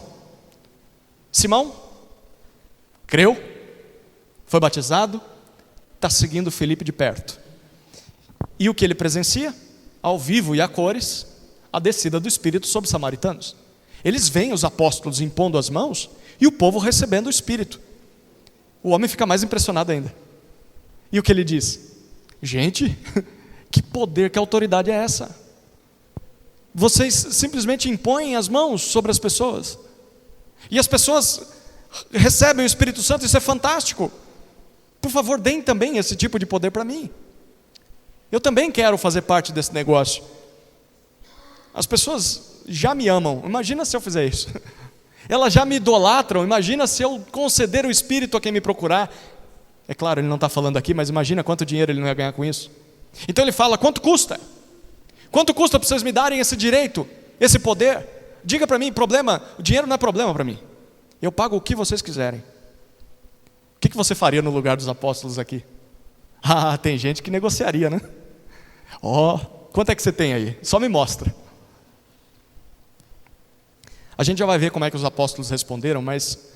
Simão creu, foi batizado, está seguindo Filipe de perto. E o que ele presencia? Ao vivo e a cores, a descida do Espírito sobre os samaritanos. Eles veem os apóstolos impondo as mãos e o povo recebendo o Espírito. O homem fica mais impressionado ainda. E o que ele diz? Gente, que poder, que autoridade é essa? Vocês simplesmente impõem as mãos sobre as pessoas, e as pessoas recebem o Espírito Santo. Isso é fantástico. Por favor, deem também esse tipo de poder para mim. Eu também quero fazer parte desse negócio. As pessoas já me amam, imagina se eu fizer isso. Elas já me idolatram, imagina se eu conceder o Espírito a quem me procurar. É claro, ele não está falando aqui, mas imagina quanto dinheiro ele não ia ganhar com isso. Então ele fala: quanto custa? Quanto custa para vocês me darem esse direito, esse poder? Diga para mim. O dinheiro não é problema para mim. Eu pago o que vocês quiserem. O que você faria no lugar dos apóstolos aqui? Ah, tem gente que negociaria, né? Quanto é que você tem aí? Só me mostra. A gente já vai ver como é que os apóstolos responderam, mas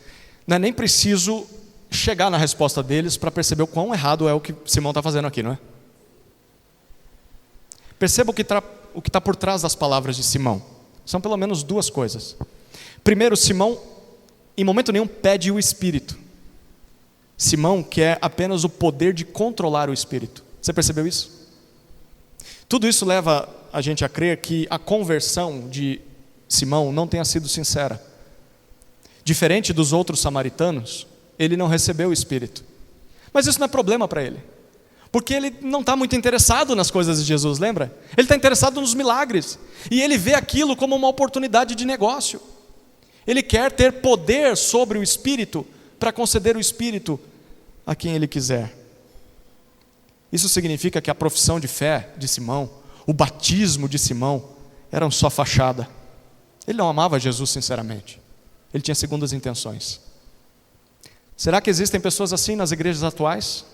não é nem preciso chegar na resposta deles para perceber o quão errado é o que Simão está fazendo aqui, não é? Perceba o que está por trás das palavras de Simão. São pelo menos duas coisas. Primeiro, Simão em momento nenhum pede o Espírito. Simão quer apenas o poder de controlar o Espírito. Você percebeu isso? Tudo isso leva a gente a crer que a conversão de Simão não tenha sido sincera. Diferente dos outros samaritanos, ele não recebeu o Espírito. Mas isso não é problema para ele, porque ele não está muito interessado nas coisas de Jesus, lembra? Ele está interessado nos milagres, e ele vê aquilo como uma oportunidade de negócio. Ele quer ter poder sobre o Espírito, para conceder o Espírito a quem ele quiser. Isso significa que a profissão de fé de Simão, o batismo de Simão, eram só fachada. Ele não amava Jesus sinceramente, ele tinha segundas intenções. Será que existem pessoas assim nas igrejas atuais?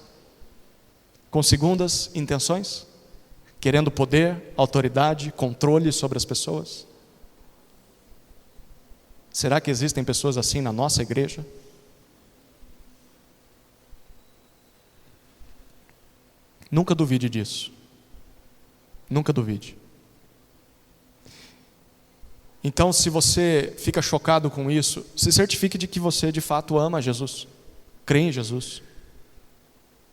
Com segundas intenções? Querendo poder, autoridade, controle sobre as pessoas? Será que existem pessoas assim na nossa igreja? Nunca duvide disso. Nunca duvide. Então, se você fica chocado com isso, se certifique de que você de fato ama Jesus, crê em Jesus,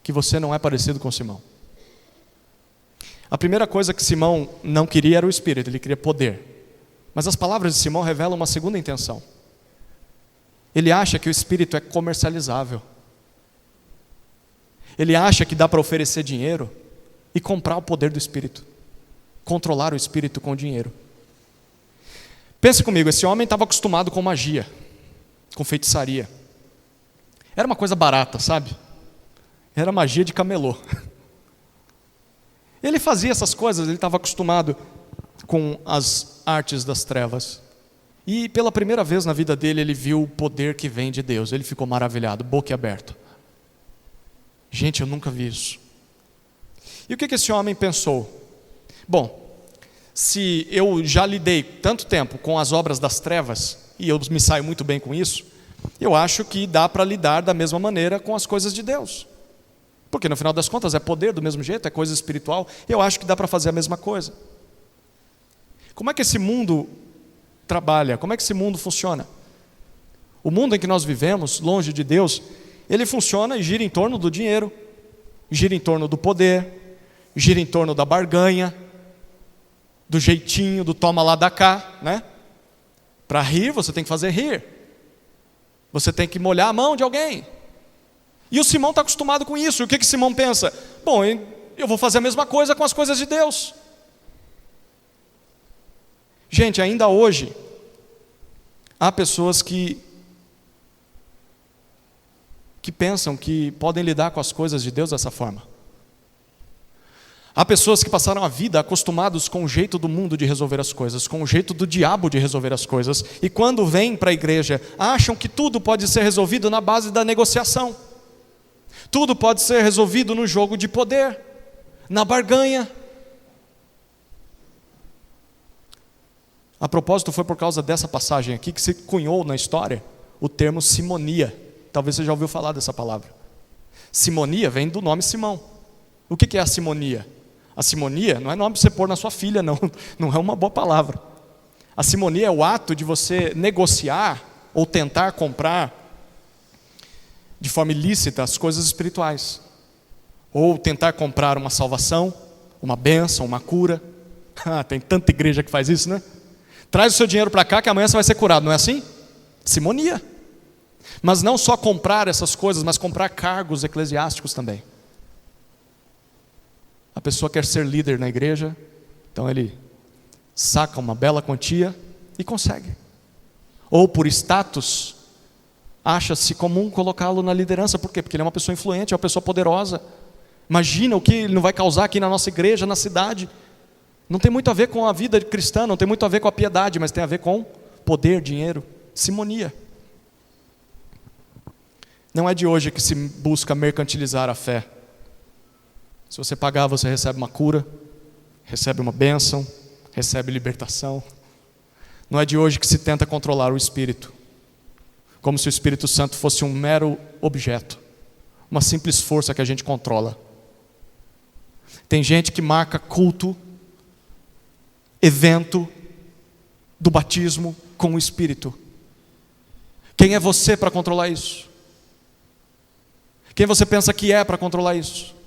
que você não é parecido com Simão. A primeira coisa que Simão não queria era o Espírito, ele queria poder. Mas as palavras de Simão revelam uma segunda intenção. Ele acha que o Espírito é comercializável. Ele acha que dá para oferecer dinheiro e comprar o poder do Espírito, controlar o Espírito com dinheiro. Pense comigo, esse homem estava acostumado com magia, com feitiçaria. Era uma coisa barata, sabe? Era magia de camelô. Ele fazia essas coisas, ele estava acostumado com as artes das trevas. E pela primeira vez na vida dele, ele viu o poder que vem de Deus. Ele ficou maravilhado, boca aberta. Gente, eu nunca vi isso. E o que esse homem pensou? Bom, se eu já lidei tanto tempo com as obras das trevas, e eu me saio muito bem com isso, Eu acho que dá para lidar da mesma maneira com as coisas de Deus. Porque no final das contas é poder do mesmo jeito, é coisa espiritual. Eu acho que dá para fazer a mesma coisa. Como é que esse mundo trabalha? Como é que esse mundo funciona? O mundo em que nós vivemos, longe de Deus, ele funciona e gira em torno do dinheiro, gira em torno do poder, gira em torno da barganha, do jeitinho, do toma lá da cá, né? Para rir, você tem que fazer rir. Você tem que molhar a mão de alguém. E o Simão está acostumado com isso. E o que Simão pensa? Bom, eu vou fazer a mesma coisa com as coisas de Deus. Gente, ainda hoje, há pessoas que pensam que podem lidar com as coisas de Deus dessa forma. Há pessoas que passaram a vida acostumados com o jeito do mundo de resolver as coisas, com o jeito do diabo de resolver as coisas, e quando vêm para a igreja, acham que tudo pode ser resolvido na base da negociação. Tudo pode ser resolvido no jogo de poder, na barganha. A propósito, foi por causa dessa passagem aqui que se cunhou na história o termo simonia. Talvez você já ouviu falar dessa palavra. Simonia vem do nome Simão. O que é a simonia? A simonia não é nome para você pôr na sua filha, não. Não é uma boa palavra. A simonia é o ato de você negociar ou tentar comprar de forma ilícita as coisas espirituais. Ou tentar comprar uma salvação, uma bênção, uma cura. Tem tanta igreja que faz isso, né? Traz o seu dinheiro para cá que amanhã você vai ser curado, não é assim? Simonia. Mas não só comprar essas coisas, mas comprar cargos eclesiásticos também. A pessoa quer ser líder na igreja, então ele saca uma bela quantia e consegue. Ou por status, acha-se comum colocá-lo na liderança. Por quê? Porque ele é uma pessoa influente, é uma pessoa poderosa. Imagina o que ele não vai causar aqui na nossa igreja, na cidade. Não tem muito a ver com a vida cristã, não tem muito a ver com a piedade, mas tem a ver com poder, dinheiro, simonia. Não é de hoje que se busca mercantilizar a fé. Se você pagar, você recebe uma cura, recebe uma bênção, recebe libertação. Não é de hoje que se tenta controlar o Espírito, como se o Espírito Santo fosse um mero objeto, uma simples força que a gente controla. Tem gente que marca culto, evento do batismo com o Espírito. Quem é você para controlar isso? Quem você pensa que é para controlar isso?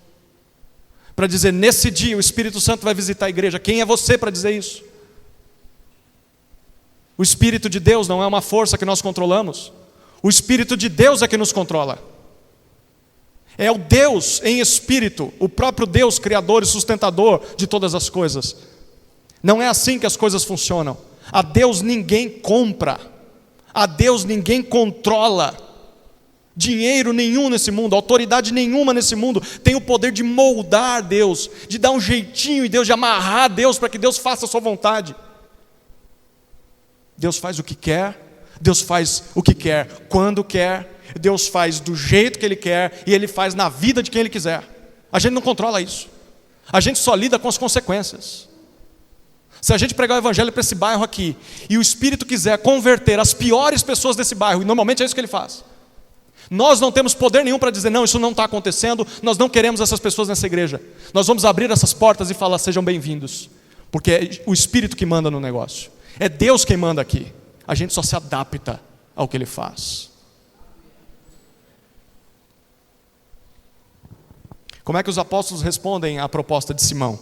Para dizer, nesse dia o Espírito Santo vai visitar a igreja. Quem é você para dizer isso? O Espírito de Deus não é uma força que nós controlamos. O Espírito de Deus é que nos controla. É o Deus em espírito, o próprio Deus criador e sustentador de todas as coisas. Não é assim que as coisas funcionam. A Deus ninguém compra. A Deus ninguém controla. Dinheiro nenhum nesse mundo, autoridade nenhuma nesse mundo tem o poder de moldar Deus, de dar um jeitinho em Deus, de amarrar Deus para que Deus faça a sua vontade. Deus faz o que quer, Deus faz o que quer, quando quer, Deus faz do jeito que Ele quer e Ele faz na vida de quem Ele quiser. A gente não controla isso, a gente só lida com as consequências. Se a gente pregar o evangelho para esse bairro aqui e o Espírito quiser converter as piores pessoas desse bairro, e normalmente é isso que Ele faz, nós não temos poder nenhum para dizer, não, isso não está acontecendo, nós não queremos essas pessoas nessa igreja. Nós vamos abrir essas portas e falar, sejam bem-vindos, porque é o Espírito que manda no negócio, é Deus quem manda aqui, a gente só se adapta ao que Ele faz. Como é que os apóstolos respondem à proposta de Simão?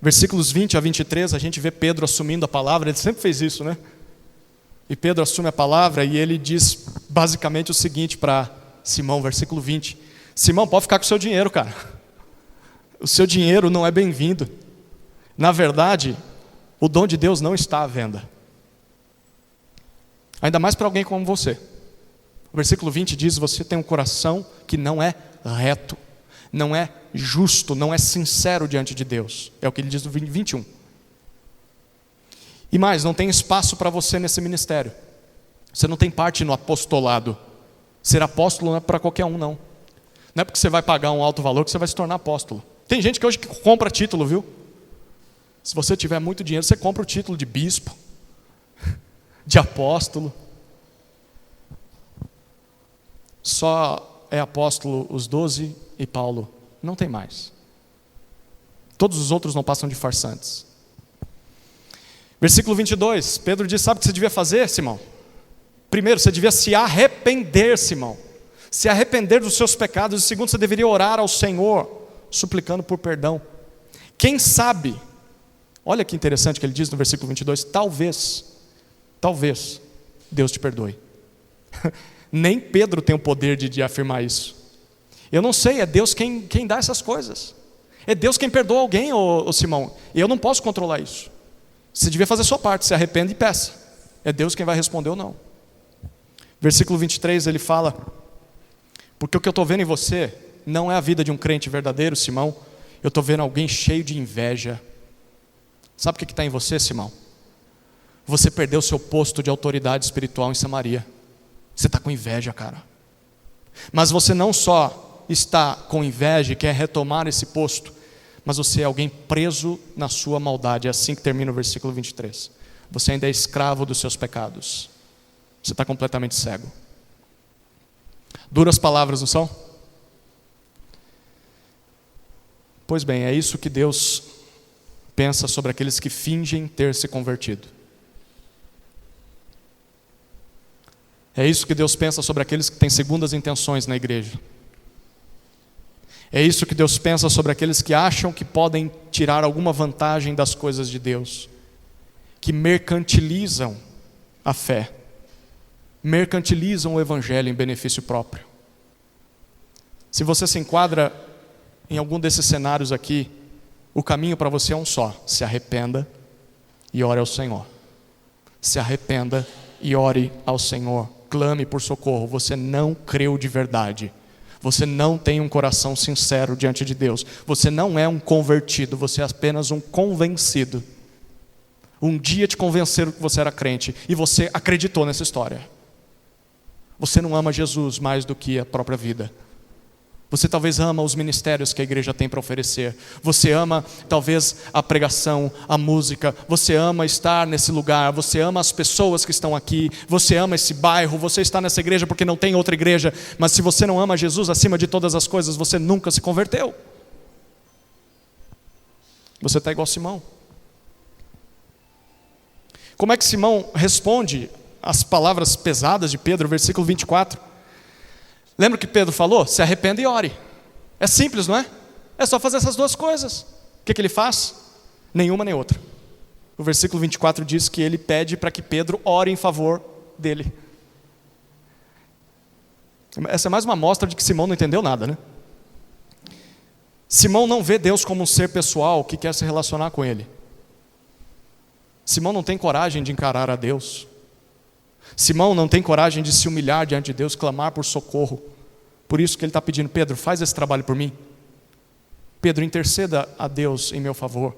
Versículos 20 a 23, a gente vê Pedro assumindo a palavra, ele sempre fez isso, né? E Pedro assume a palavra e ele diz basicamente o seguinte para Simão, versículo 20. Simão, pode ficar com o seu dinheiro, cara. O seu dinheiro não é bem-vindo. Na verdade, o dom de Deus não está à venda. Ainda mais para alguém como você. O versículo 20 diz, você tem um coração que não é reto, não é justo, não é sincero diante de Deus. É o que ele diz no 21. E mais, não tem espaço para você nesse ministério. Você não tem parte no apostolado. Ser apóstolo não é para qualquer um, não. Não é porque você vai pagar um alto valor que você vai se tornar apóstolo. Tem gente que hoje compra título, viu? Se você tiver muito dinheiro, você compra o título de bispo, de apóstolo. só é apóstolo os 12 e Paulo não tem mais. Todos os outros não passam de farsantes. Versículo 22, Pedro diz: sabe o que você devia fazer, Simão? Primeiro, você devia se arrepender, Simão. Se arrepender dos seus pecados. E segundo, você deveria orar ao Senhor, suplicando por perdão. Quem sabe, olha que interessante que ele diz no versículo 22, talvez Deus te perdoe. Nem Pedro tem o poder de afirmar isso. Eu não sei, é Deus quem dá essas coisas. É Deus quem perdoa alguém, ô Simão. E eu não posso controlar isso. Você devia fazer a sua parte, se arrependa e peça. É Deus quem vai responder ou não. Versículo 23, ele fala: porque o que eu estou vendo em você não é a vida de um crente verdadeiro, Simão. Eu estou vendo alguém cheio de inveja. Sabe o que está em você, Simão? Você perdeu seu posto de autoridade espiritual em Samaria. Você está com inveja, cara. Mas você não só está com inveja e quer retomar esse posto, mas você é alguém preso na sua maldade. É assim que termina o versículo 23. Você ainda é escravo dos seus pecados. Você está completamente cego. Duras palavras, não são? Pois bem, é isso que Deus pensa sobre aqueles que fingem ter se convertido. É isso que Deus pensa sobre aqueles que têm segundas intenções na igreja. É isso que Deus pensa sobre aqueles que acham que podem tirar alguma vantagem das coisas de Deus, que mercantilizam a fé, mercantilizam o evangelho em benefício próprio. Se você se enquadra em algum desses cenários aqui, o caminho para você é um só: se arrependa e ore ao Senhor. Se arrependa e ore ao Senhor. Clame por socorro. Você não creu de verdade. Você não tem um coração sincero diante de Deus. Você não é um convertido, você é apenas um convencido. Um dia te convenceram que você era crente e você acreditou nessa história. Você não ama Jesus mais do que a própria vida. Você talvez ama os ministérios que a igreja tem para oferecer. Você ama talvez a pregação, a música. Você ama estar nesse lugar. Você ama as pessoas que estão aqui. Você ama esse bairro. Você está nessa igreja porque não tem outra igreja. Mas se você não ama Jesus acima de todas as coisas, você nunca se converteu. Você está igual Simão. Como é que Simão responde às palavras pesadas de Pedro, versículo 24? Lembra que Pedro falou? Se arrependa e ore. É simples, não é? É só fazer essas duas coisas. O que ele faz? Nenhuma nem outra. O versículo 24 diz que ele pede para que Pedro ore em favor dele. Essa é mais uma amostra de que Simão não entendeu nada, né? Simão não vê Deus como um ser pessoal que quer se relacionar com ele. Simão não tem coragem de encarar a Deus. Simão não tem coragem de se humilhar diante de Deus, clamar por socorro. Por isso que ele está pedindo: Pedro, faz esse trabalho por mim. Pedro, interceda a Deus em meu favor.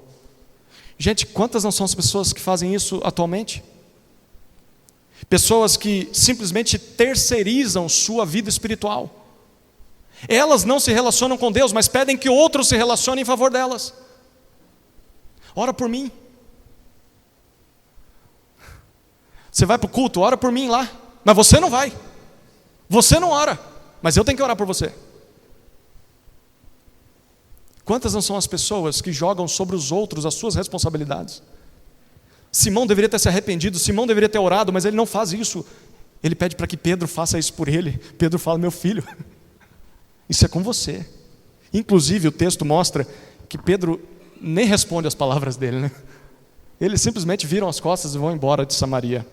Gente, quantas não são as pessoas que fazem isso atualmente? Pessoas que simplesmente terceirizam sua vida espiritual. Elas não se relacionam com Deus, mas pedem que outros se relacionem em favor delas. Ora por mim. Você vai para o culto, ora por mim lá. Mas você não vai. Você não ora. Mas eu tenho que orar por você. Quantas não são as pessoas que jogam sobre os outros as suas responsabilidades? Simão deveria ter se arrependido, Simão deveria ter orado, mas ele não faz isso. Ele pede para que Pedro faça isso por ele. Pedro fala: meu filho, isso é com você. Inclusive o texto mostra que Pedro nem responde as palavras dele, né? Eles simplesmente viram as costas e vão embora de Samaria.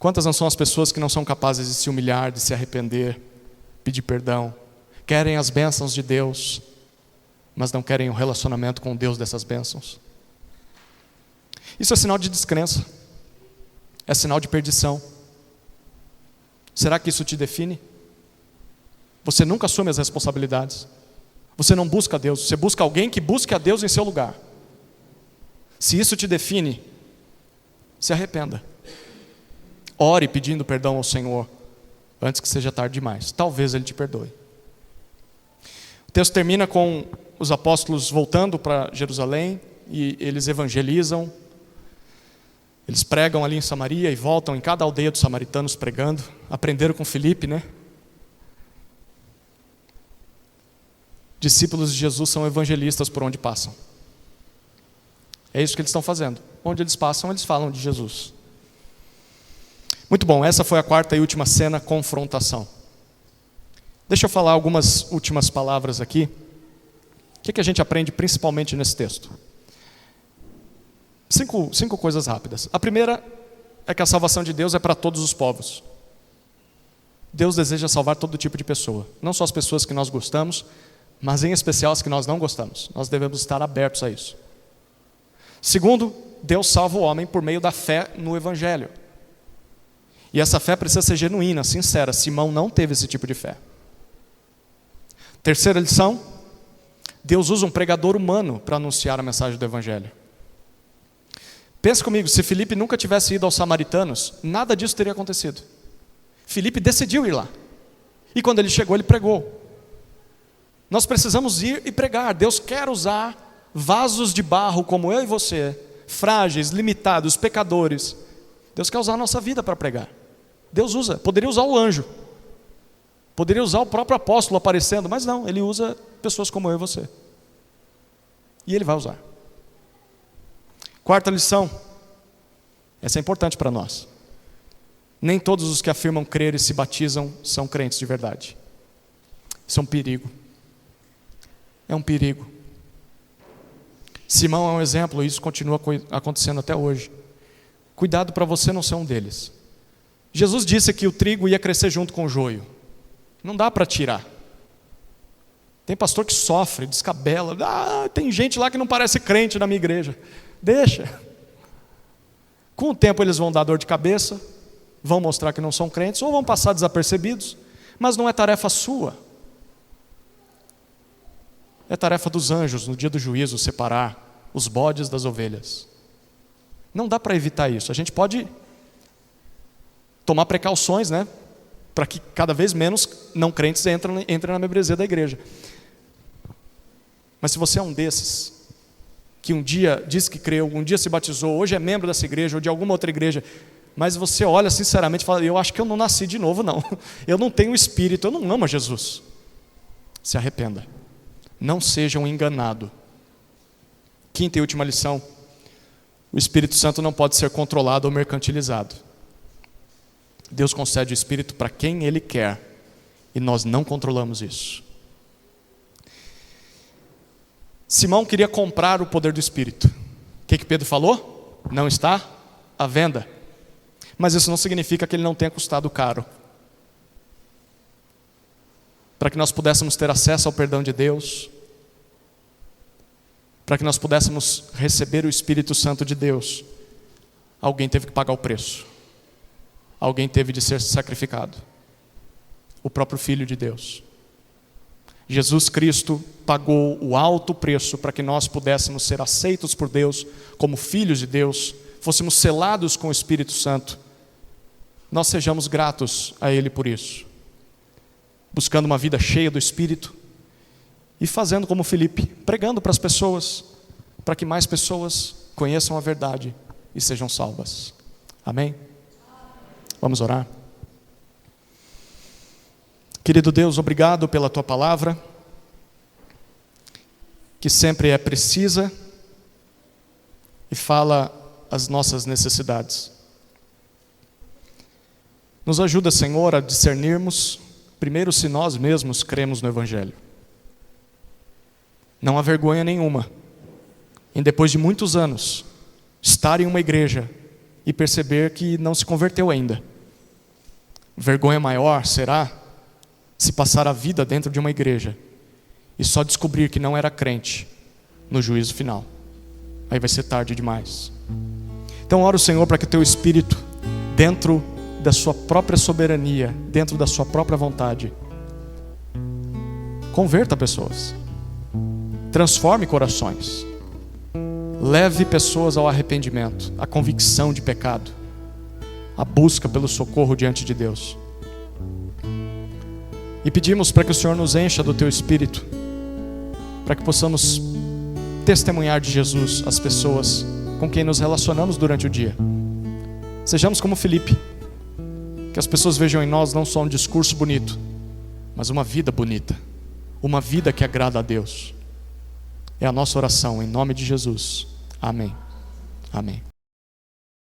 Quantas não são as pessoas que não são capazes de se humilhar, de se arrepender, pedir perdão, querem as bênçãos de Deus, mas não querem o relacionamento com o Deus dessas bênçãos? Isso é sinal de descrença, é sinal de perdição. Será que isso te define? Você nunca assume as responsabilidades. Você não busca a Deus, você busca alguém que busque a Deus em seu lugar. Se isso te define, se arrependa. Ore pedindo perdão ao Senhor antes que seja tarde demais. Talvez Ele te perdoe. O texto termina com os apóstolos voltando para Jerusalém e eles evangelizam Eles pregam ali em Samaria e voltam em cada aldeia dos samaritanos pregando. Aprenderam com Filipe, né? Discípulos de Jesus são evangelistas por onde passam. É isso que eles estão fazendo. Onde eles passam, eles falam de Jesus. Muito bom, essa foi a quarta e última cena, confrontação. Deixa eu falar algumas últimas palavras aqui. O que a gente aprende principalmente nesse texto? Cinco coisas rápidas. A primeira é que a salvação de Deus é para todos os povos. Deus deseja salvar todo tipo de pessoa. Não só as pessoas que nós gostamos, mas em especial as que nós não gostamos. Nós devemos estar abertos a isso. Segundo, Deus salva o homem por meio da fé no Evangelho. E essa fé precisa ser genuína, sincera. Simão não teve esse tipo de fé. Terceira lição, Deus usa um pregador humano para anunciar a mensagem do Evangelho. Pense comigo, se Filipe nunca tivesse ido aos samaritanos, nada disso teria acontecido. Filipe decidiu ir lá. E quando ele chegou, ele pregou. Nós precisamos ir e pregar. Deus quer usar vasos de barro como eu e você, frágeis, limitados, pecadores. Deus quer usar a nossa vida para pregar. Deus usa, poderia usar o anjo. Poderia usar o próprio apóstolo aparecendo, mas não, ele usa pessoas como eu e você. E ele vai usar. Quarta lição, essa é importante para nós. Nem todos os que afirmam crer e se batizam são crentes de verdade. Isso é um perigo. É um perigo. Simão é um exemplo e isso continua acontecendo até hoje. Cuidado para você não ser um deles. Jesus disse que o trigo ia crescer junto com o joio. Não dá para tirar. Tem pastor que sofre, descabela. Tem gente lá que não parece crente na minha igreja. Deixa. Com o tempo eles vão dar dor de cabeça, vão mostrar que não são crentes, ou vão passar desapercebidos, mas não é tarefa sua. É tarefa dos anjos, no dia do juízo, separar os bodes das ovelhas. Não dá para evitar isso. A gente pode tomar precauções, né? Para que cada vez menos não crentes entrem na membresia da igreja. Mas se você é um desses, que um dia disse que creu, um dia se batizou, hoje é membro dessa igreja ou de alguma outra igreja, mas você olha sinceramente e fala, eu acho que eu não nasci de novo não, eu não tenho espírito, eu não amo a Jesus. Se arrependa, não seja um enganado. Quinta e última lição, o Espírito Santo não pode ser controlado ou mercantilizado. Deus concede o Espírito para quem Ele quer, e nós não controlamos isso. Simão queria comprar o poder do Espírito. O que Pedro falou? Não está à venda. Mas isso não significa que ele não tenha custado caro. Para que nós pudéssemos ter acesso ao perdão de Deus, para que nós pudéssemos receber o Espírito Santo de Deus, alguém teve que pagar o preço. Alguém teve de ser sacrificado. O próprio Filho de Deus. Jesus Cristo pagou o alto preço para que nós pudéssemos ser aceitos por Deus como filhos de Deus, fôssemos selados com o Espírito Santo. Nós sejamos gratos a Ele por isso. Buscando uma vida cheia do Espírito e fazendo como Filipe, pregando para as pessoas, para que mais pessoas conheçam a verdade e sejam salvas. Amém? Vamos orar? Querido Deus, obrigado pela Tua palavra, que sempre é precisa e fala as nossas necessidades. Nos ajuda, Senhor, a discernirmos, primeiro, se nós mesmos cremos no Evangelho. Não há vergonha nenhuma em, depois de muitos anos, estar em uma igreja e perceber que não se converteu ainda. Vergonha maior será se passar a vida dentro de uma igreja e só descobrir que não era crente no juízo final. Aí vai ser tarde demais. Então oro, Senhor, para que o Teu Espírito, dentro da Sua própria soberania, dentro da Sua própria vontade, converta pessoas, transforme corações, leve pessoas ao arrependimento, à convicção de pecado, a busca pelo socorro diante de Deus. E pedimos para que o Senhor nos encha do Teu Espírito, para que possamos testemunhar de Jesus às pessoas com quem nos relacionamos durante o dia. Sejamos como Filipe, que as pessoas vejam em nós não só um discurso bonito, mas uma vida bonita, uma vida que agrada a Deus. É a nossa oração, em nome de Jesus. Amém. Amém.